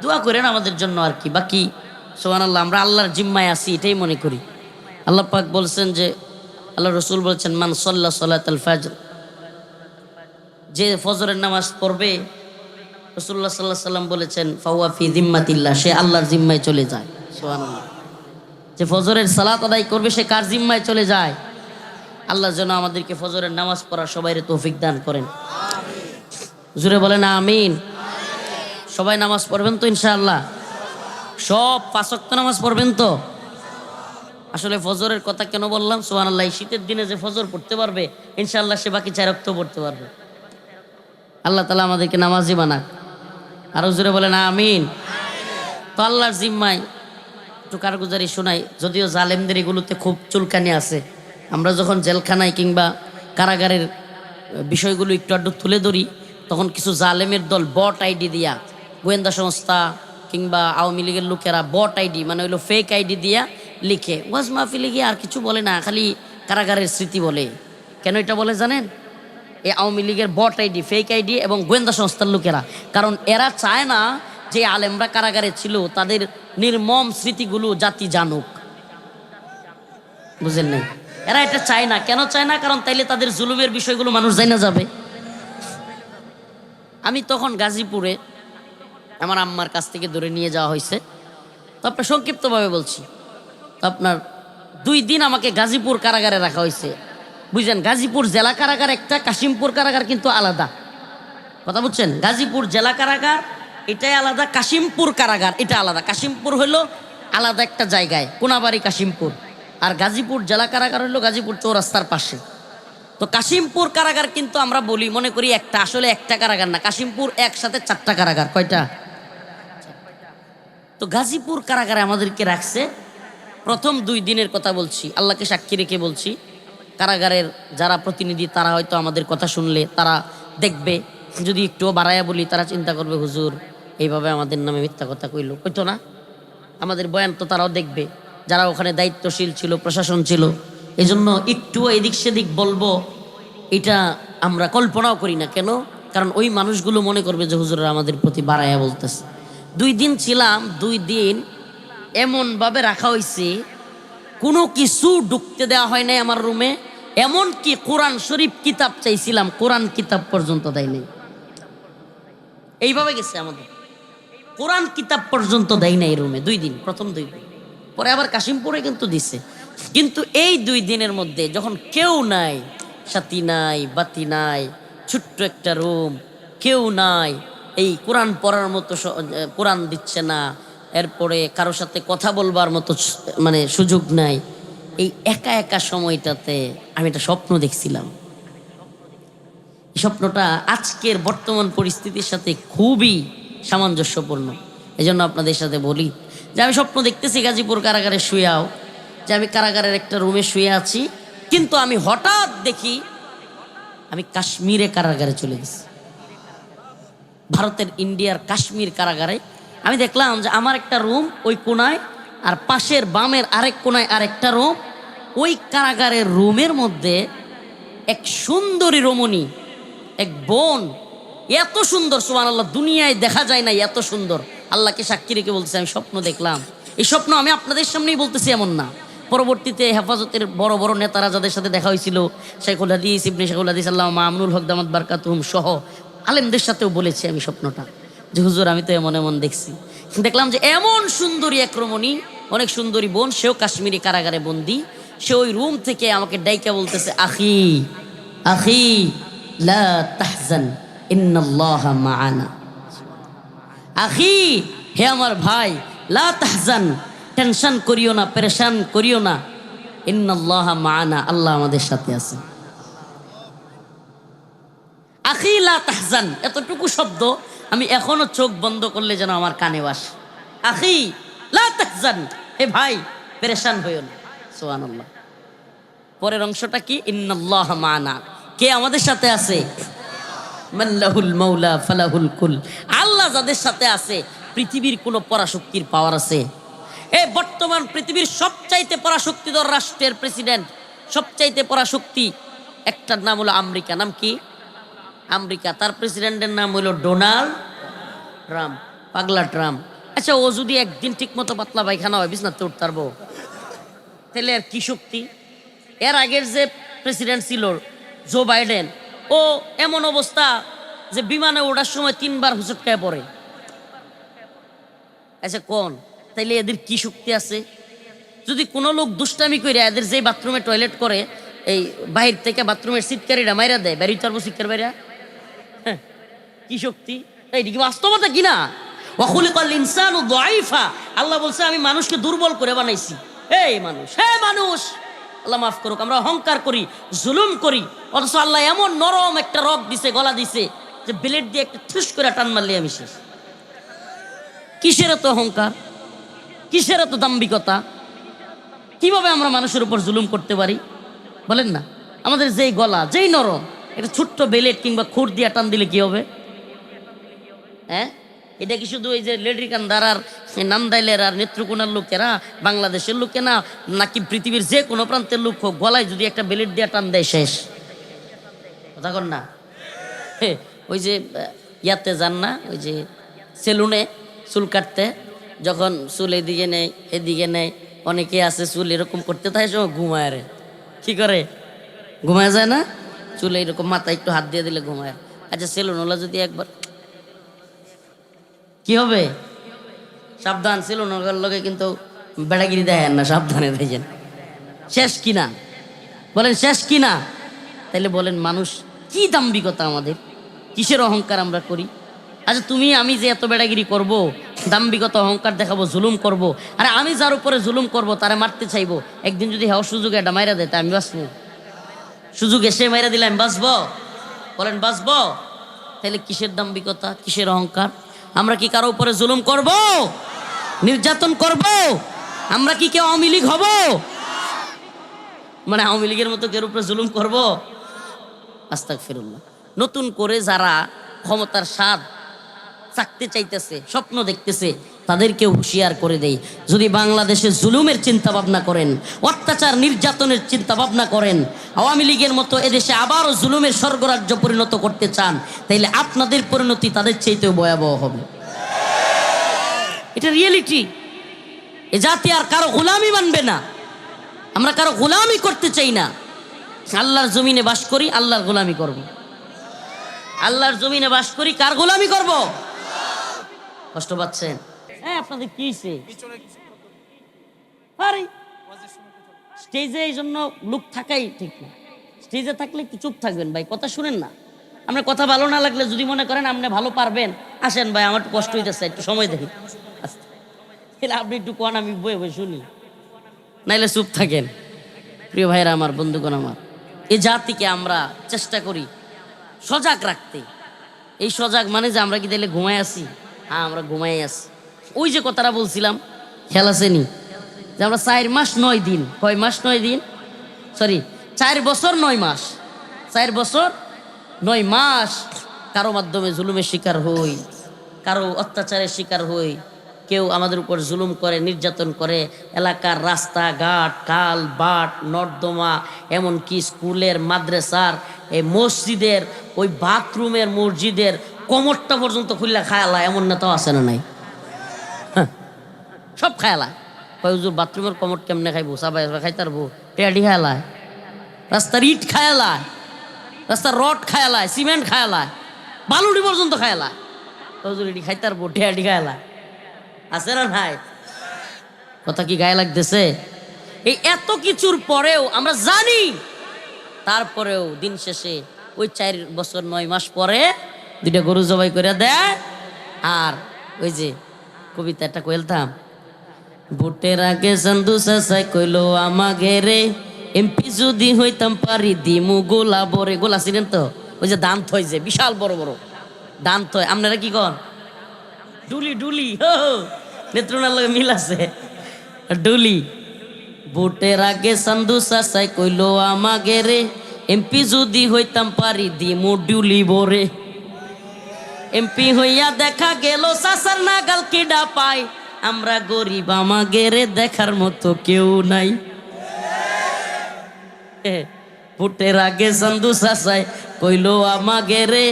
দোয়া করেন আমাদের জন্য আর কি। বাকি সুবহানাল্লাহ, আমরা আল্লাহর জিম্মায় আছি এটাই মনে করি। আল্লাহ পাক বলছেন যে, আল্লাহ রসুল বলছেন মান সাল্লা সালাতাল ফাজর, যে ফজরের নামাজ পড়বে, রাসূলুল্লাহ সাল্লাল্লাহু আলাইহি সাল্লাম বলেছেন ফাওয়া ফি জিম্মাতিল্লাহ, সে আল্লাহর জিম্মায় চলে যায়। সুবহানাল্লাহ, যে ফজরের সালাত আদায় করবে সে কার জিম্মায় চলে যায়? আল্লাহ যেন আমাদেরকে ফজরের নামাজ পড়ার সবাইরে তৌফিক দান করেন, আমিন। জোরে বলেন আমিন। সবাই নামাজ পড়বেন তো ইনশাআল্লাহ? সব 5 ওয়াক্ত নামাজ পড়বেন তো? আসলে ফজরের কথা কেন বললাম? সুবহানাল্লাহ, শীতের দিনে যে ফজর পড়তে পারবে ইনশাআল্লাহ সে বাকি 4 ওয়াক্ত পড়তে পারবে। আল্লাহ তাআলা আমাদেরকে নামাজি বানাক। আরো জোরে বলেন আমিন। তো আল্লাহর জিম্মায় একটু কারগুজারি শোনাই, যদিও জালেমদের এগুলোতে খুব চুলকানি আছে। আমরা যখন জেলখানায় কিংবা কারাগারের বিষয়গুলো একটু আধটু তুলে ধরি, তখন কিছু জালেমের দল বট আইডি দিয়া, গোয়েন্দা সংস্থা কিংবা আওয়ামী লীগের লোকেরা বট আইডি মানে হইলো ফেক আইডি দিয়া লিখে ওয়াজ মাহফিলে গিয়ে আর কিছু বলে না, খালি কারাগারের স্মৃতি বলে। কেন এটা বলে জানেন? এই আওয়ামী লীগের বট আইডি, ফেক আইডি এবং গোয়েন্দা সংস্থার লোকেরা, কারণ এরা চায় না যে আলেমরা কারাগারে ছিল তাদের নির্মম স্মৃতিগুলো জাতি জানুক। বুঝেন নাই? এরা এটা চায় না। কেন চায় না? কারণ তাইলে তাদের জুলুমের বিষয়গুলো মানুষ জানা যাবে। আমি তখন গাজীপুরে আমার আম্মার কাছ থেকে ধরে নিয়ে যাওয়া হয়েছে। তো আপনার সংক্ষিপ্তভাবে বলছি, তো আপনার 2 দিন আমাকে গাজীপুর কারাগারে রাখা হয়েছে। বুঝলেন? গাজীপুর জেলা কারাগার একটা, কাশিমপুর কারাগার কিন্তু আলাদা। কথা বুঝছেন? গাজীপুর জেলা কারাগার এটাই আলাদা, কাশিমপুর কারাগার এটা আলাদা। কাশিমপুর হলো আলাদা একটা জায়গায়, কোনাবাড়ি কাশিমপুর, আর গাজীপুর জেলা কারাগার হলো গাজীপুর চৌরাস্তার পাশে। তো কাশিমপুর কারাগার কিন্তু আমরা বলি মনে করি একটা, আসলে একটা কারাগার না, কাশিমপুর একসাথে 4টা কারাগার। কয়টা? তো গাজীপুর কারাগারে আমাদেরকে রাখছে। প্রথম 2 দিনের কথা বলছি, আল্লাহকে সাক্ষী রেখে বলছি। কারাগারের যারা প্রতিনিধি তারা হয়তো আমাদের কথা শুনলে তারা দেখবে, যদি একটুও বাড়াইয়া বলি তারা চিন্তা করবে হুজুর এইভাবে আমাদের নামে মিথ্যা কথা কইলো, হয়তো না। আমাদের বয়ান তো তারাও দেখবে, যারা ওখানে দায়িত্বশীল ছিল, প্রশাসন ছিল। এই জন্য একটুও এদিক সেদিক বলবো এটা আমরা কল্পনাও করি না। কেন? কারণ ওই মানুষগুলো মনে করবে যে হুজুররা আমাদের প্রতি বাড়াইয়া বলতেছে। 2 দিন ছিলাম, 2 দিন এমনভাবে রাখা হয়েছে, কোনো কিছু ঢুকতে দেওয়া হয় নাই আমার রুমে। এমনকি কোরআন শরীফ কিতাব চাইছিলাম, কোরআন কিতাব পর্যন্ত দেয় নাই। এইভাবে গেছে আমাদের, কোরআন কিতাব পর্যন্ত দেয় নাই রুমে 2 দিন, প্রথম 2 দিন। পরে আবার কাশিমপুরে কিন্তু দিছে। কিন্তু এই 2 দিনের মধ্যে যখন কেউ নাই, সাথী নাই, বাতি নাই, ছোট্ট একটা রুম, কেউ নাই, এই কোরআন পড়ার মতো কোরআন দিচ্ছে না, এরপরে কারোর সাথে কথা বলবার মতো মানে সুযোগ নাই, এই একা একা সময়টাতে আমি একটা স্বপ্ন দেখছিলাম। এই স্বপ্নটা আজকের বর্তমান পরিস্থিতির সাথে খুবই সামঞ্জস্যপূর্ণ। এই জন্য আপনাদের সাথে বলি যে আমি স্বপ্ন দেখতেছি গাজীপুর কারাগারে শুয়েও, যে আমি কারাগারের একটা রুমে শুয়ে আছি, কিন্তু আমি হঠাৎ দেখি আমি কাশ্মীরে কারাগারে চলে গেছি। ভারতের ইন্ডিয়ার কাশ্মীর কারাগারে আমি দেখলাম যে আমার একটা রুম ওই কোনায়, আর পাশের বামের আরেক কোনায় আরেকটা রুম। ওই কারাগারের রুমের মধ্যে এক সুন্দরী রমণী, এক বোন, এত সুন্দর সুবহানাল্লাহ, দুনিয়ায় দেখা যায় না এত সুন্দর। আল্লাহকে সাক্ষী রেখে বলতেছি আমি স্বপ্ন দেখলাম। এই স্বপ্ন আমি আপনাদের সামনেই বলতেছি এমন না, পরবর্তীতে হেফাজতের বড় বড় নেতারা যাদের সাথে দেখা হয়েছিল, শেখুল হাদিস, ইবনে শেখুল হাদিস আল্লামা মামুনুল হক দামাত বারকাতুহুম সহ আলেমদের সাথেও বলেছি আমি স্বপ্নটা, যে হুজুর আমি তো এমন এমন দেখছি। দেখলাম যে এমন সুন্দরী এক রমণী, অনেক সুন্দরী বোন, সেও কাশ্মীরি কারাগারে বন্দি। সে ওই রুম থেকে আমাকে ডাইকা বলতেছে, আখি আখি লা তাহজান ইন্নাল্লাহা মাআনা। আখি, হে আমার ভাই, লা তাহজান, টেনশন করিও না, পেরেশান করিও না, ইন্নাল্লাহা মাআনা, আল্লাহ আমাদের সাথে আছে। আখি লা তাহজান, এতটুকু শব্দ আমি এখনো চোখ বন্ধ করলে যেন আমার কানে বাসে। আখি লা তাহজান, হে ভাই পেরেশান হইও না। সুবহানাল্লাহ। পরের অংশটা কি? ইন্নাল্লাহা মাআনা, কে আমাদের সাথে আছে? মাল্লাহুল মাওলা ফালাহুল কুল, আল্লাহ যাদের সাথে আছে পৃথিবীর কোনো পরাশক্তির পাওয়ার আছে? এই বর্তমান পৃথিবীর সবচাইতে পরাশক্তিধর রাষ্ট্রের প্রেসিডেন্ট, সবচাইতে পরাশক্তি, একটার নাম হলো আমেরিকা। নাম কি? আমেরিকা। তার প্রেসিডেন্টের নাম হলো ডোনাল্ড ট্রাম্প, পাগলা ট্রাম্প। আচ্ছা, ও যদি একদিন ঠিক মতো পাতলা পায়খানা হয়, বিছনাতে উঠতে পারবো? তাহলে আর কি শক্তি? এর আগের যে প্রেসিডেন্ট ছিল জো বাইডেন, ও এমন অবস্থা যে বিমানে ওঠার সময় 3 বার হুচটকায় পড়ে। আচ্ছা কোন, তাইলে এদের কি শক্তি আছে? যদি কোনো লোক দুষ্টামি করে এদের যে বাথরুমে টয়লেট করে, এই বাহির থেকে বাথরুমের সিটকারিটা মাইরা দেয়, বেরিয়ে তারপর সিটকার বাইরা, হ্যাঁ, কি শক্তি? এইটা কি বাস্তবতা কিনা? ওয়াখুলিকাল ইনসানু যায়ীফা, আল্লাহ বলছে আমি মানুষকে দুর্বল করে বানাইছি। এই মানুষ, হ্যাঁ মানুষ, আল্লাহ মাফ করুক, আমরা অহংকার করি, জুলুম করি, অথচ আল্লাহ এমন নরম একটা রগ দিছে, গলা দিছে, যে ব্লেড দিয়ে একটা ঠুস করে টান মারলে আমি শেষ। কিসের এত অহংকার? কিসের এত দাম্ভিকতা? কিভাবে আমরা মানুষের উপর জুলুম করতে পারি বলেন না? আমাদের যেই গলা, যেই নরম, একটা ছোট্ট বেলেট কিংবা খুর দিয়া টান দিলে কি হবে? হ্যাঁ, এটা কি শুধু এই যে লেড্রিকান্দার আর নান্দাইলের আর নেত্রকোনার লোকেরা, বাংলাদেশের লোকে না, নাকি পৃথিবীর যে কোনো প্রান্তের লোক হোক, গলায় যদি একটা বেলেট দিয়া টান দেয় শেষ? কথা কন না? ওই যে ইয়াতে যান না, ওই যে সেলুনে চুল কাটতে, যখন চুল এদিকে নেয় এদিকে নেয়, অনেকে আছে চুল এরকম করতে থাকে, সময় ঘুমায় রে। কি করে? ঘুমায় যায় না? চুলে এরকম মাথায় একটু হাত দিয়ে দিলে ঘুমায়। আচ্ছা, সেলুনওয়ালা যদি একবার, কি হবে? সাবধান, সেলুনওয়ালার লগে কিন্তু বেড়াগিরি দেখেন না, সাবধানে দেখেন। শেষ কিনা বলেন, শেষ কিনা? তাইলে বলেন মানুষ কি দাম্ভিকতা আমাদের, কিসের অহংকার আমরা করি? আচ্ছা, তুমি আমি যে এত বেড়াগিরি করব, দাম্ভিকতা অহংকার দেখাবো, জুলুম করব, আরে আমি যার উপরে জুলুম করব তারা মারতে চাইবো, একদিন যদি হওয়ার সুযোগে এটা মাইরা দেয় তা আমি বাঁচবো? সুযোগ এসে মাইরা দিলে আমি বাঁচবো? বলেন বাঁচবো? তাহলে কিসের দাম্ভিকতা, কিসের অহংকার? আমরা কি কারো উপরে জুলুম করব, নির্যাতন করব? আমরা কি কেউ আওয়ামী লীগ হব? মানে আওয়ামী লীগের মতো কেউ উপরে জুলুম করব? আস্তাগফিরুল্লাহ। নতুন করে যারা ক্ষমতার স্বাদ চাকতে চাইতেছে, স্বপ্ন দেখতেছে, তাদেরকে হুঁশিয়ার করে দেই, যদি বাংলাদেশে জুলুমের চিন্তা ভাবনা করেন, অত্যাচার নির্যাতনের চিন্তা ভাবনা করেন, আওয়ামী লীগের মতো এদেশে আবারও জুলুমের স্বর্গরাজ্য পরিণত করতে চান, তাইলে আপনাদের পরিণতি তাদের চাইতেও ভয়াবহ হবে। এটা রিয়েলিটি। এ জাতি আর কারো গোলামি মানবে না। আমরা কারো গোলামি করতে চাই না। আল্লাহর জমিনে বাস করি, আল্লাহর গোলামি করব। আল্লাহর জমিনে বাস করি, কার গোলামি করব? কষ্ট পাচ্ছেন? হ্যাঁ, আপনাদের কি হইছে? আরে স্টেজে এই জন্য লোক থাকাই ঠিক না। স্টেজে থাকলে একটু চুপ থাকবেন ভাই, কথা শুনেন না। আপনার কথা ভালো না লাগলে যদি মনে করেন আপনি ভালো পারবেন, আসেন ভাই, আমার একটু কষ্ট হইতেছে, একটু সময় দেখি। তাহলে আপনি একটু কোন, আমি বয়ে বয়ে শুনি, নাইলে চুপ থাকেন। প্রিয় ভাইরা আমার, বন্ধুগণ আমার, এই জাতিকে আমরা চেষ্টা করি সজাগ রাখতে। এই সজাগ মানে যে আমরা কি তাহলে ঘুমাই আছি? হ্যাঁ, আমরা ঘুমাই আছি। ওই যে কথাটা বলছিলাম, খেয়াল আসেনি যে আমরা 4 মাস 9 দিন, কয় মাস 9 দিন, সরি 4 বছর 9 মাস, 4 বছর 9 মাস কারো মাধ্যমে জুলুমের শিকার হই, কারো অত্যাচারের শিকার হই, কেউ আমাদের উপর জুলুম করে, নির্যাতন করে। এলাকার রাস্তাঘাট, খাল বাট, নর্দমা, এমনকি স্কুলের, মাদ্রাসার, এই মসজিদের, ওই বাথরুমের, মসজিদের কমরটা পর্যন্ত খুললা খায়ালা, এমন নেতাও আছে না নাই? হ্যাঁ, সব খায়ালা। হুজুর বাথরুমের কমর কেমনে খাইবো? সাবাই খাইতারবো? টেয়াডি খায়ালায়, রাস্তার ইট খায়ালায়, রাস্তার রড খায়ালায়, সিমেন্ট খায়ালায়, বালুড়ি পর্যন্ত খায়ালায়। হুজুর এটি খাইতারবো? টেয়াডি খায়ালায়। আছে না নাই? কথা কি গায়ে লাগতেছে? এই এত কিছুর পরেও আমরা জানি, তারপরেও দিন শেষে ওই 4 বছর 9 মাস পরে 2টা গরু জবাই করে দেয়। আর ওই যে কবিতাটা কইলতাম, ভোটের আগে চান্দু চাচাই কইলো আমাকে রে, এমপি যদি হইতাম পারি দিমু গোলা বরে। গোলা ছিলেন তো? ওই যে দান্ত হয়, যে বিশাল বড় বড় দান্ত হয়। আপনারা কি কন? ডুলি। ডুলি নেত্রনার লগে মিল আছে, ডুলি। ভোটের আগে চান্দু চাচাই কইলো আমাকে রে, এমপি যদি হইতাম পারি দিমু ডুলি বরে। এমপি হইয়া দেখা গেল চাচার নাগাল কেডা পাই, আমরা গরিব আমাকে রে দেখার মতো কেউ নাই। ভোটের আগে চান্দু চাচাই কইলো আমাকে রে,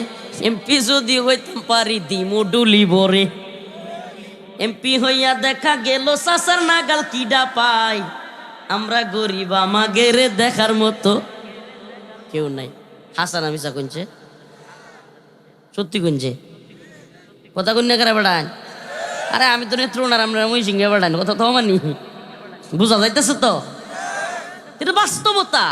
এমপি যদি হইতাম পারি দিমু ডুলি বরে। এমপি হইয়া দেখা গেল চাচার নাগাল কিডা পাই, আমরা গরিব আমাকে রে দেখার মতো কেউ নাই। হাসান আমিসা কইছে, সত্যি কইছে, কথা কন্যা কারা বেড়ান? আরে আমি তো নেত্রনার, আমরা ওই সিংহে বেড়ান, কথা তো মানি, বুঝা যাইতেছে তো? এটা বাস্তবতা।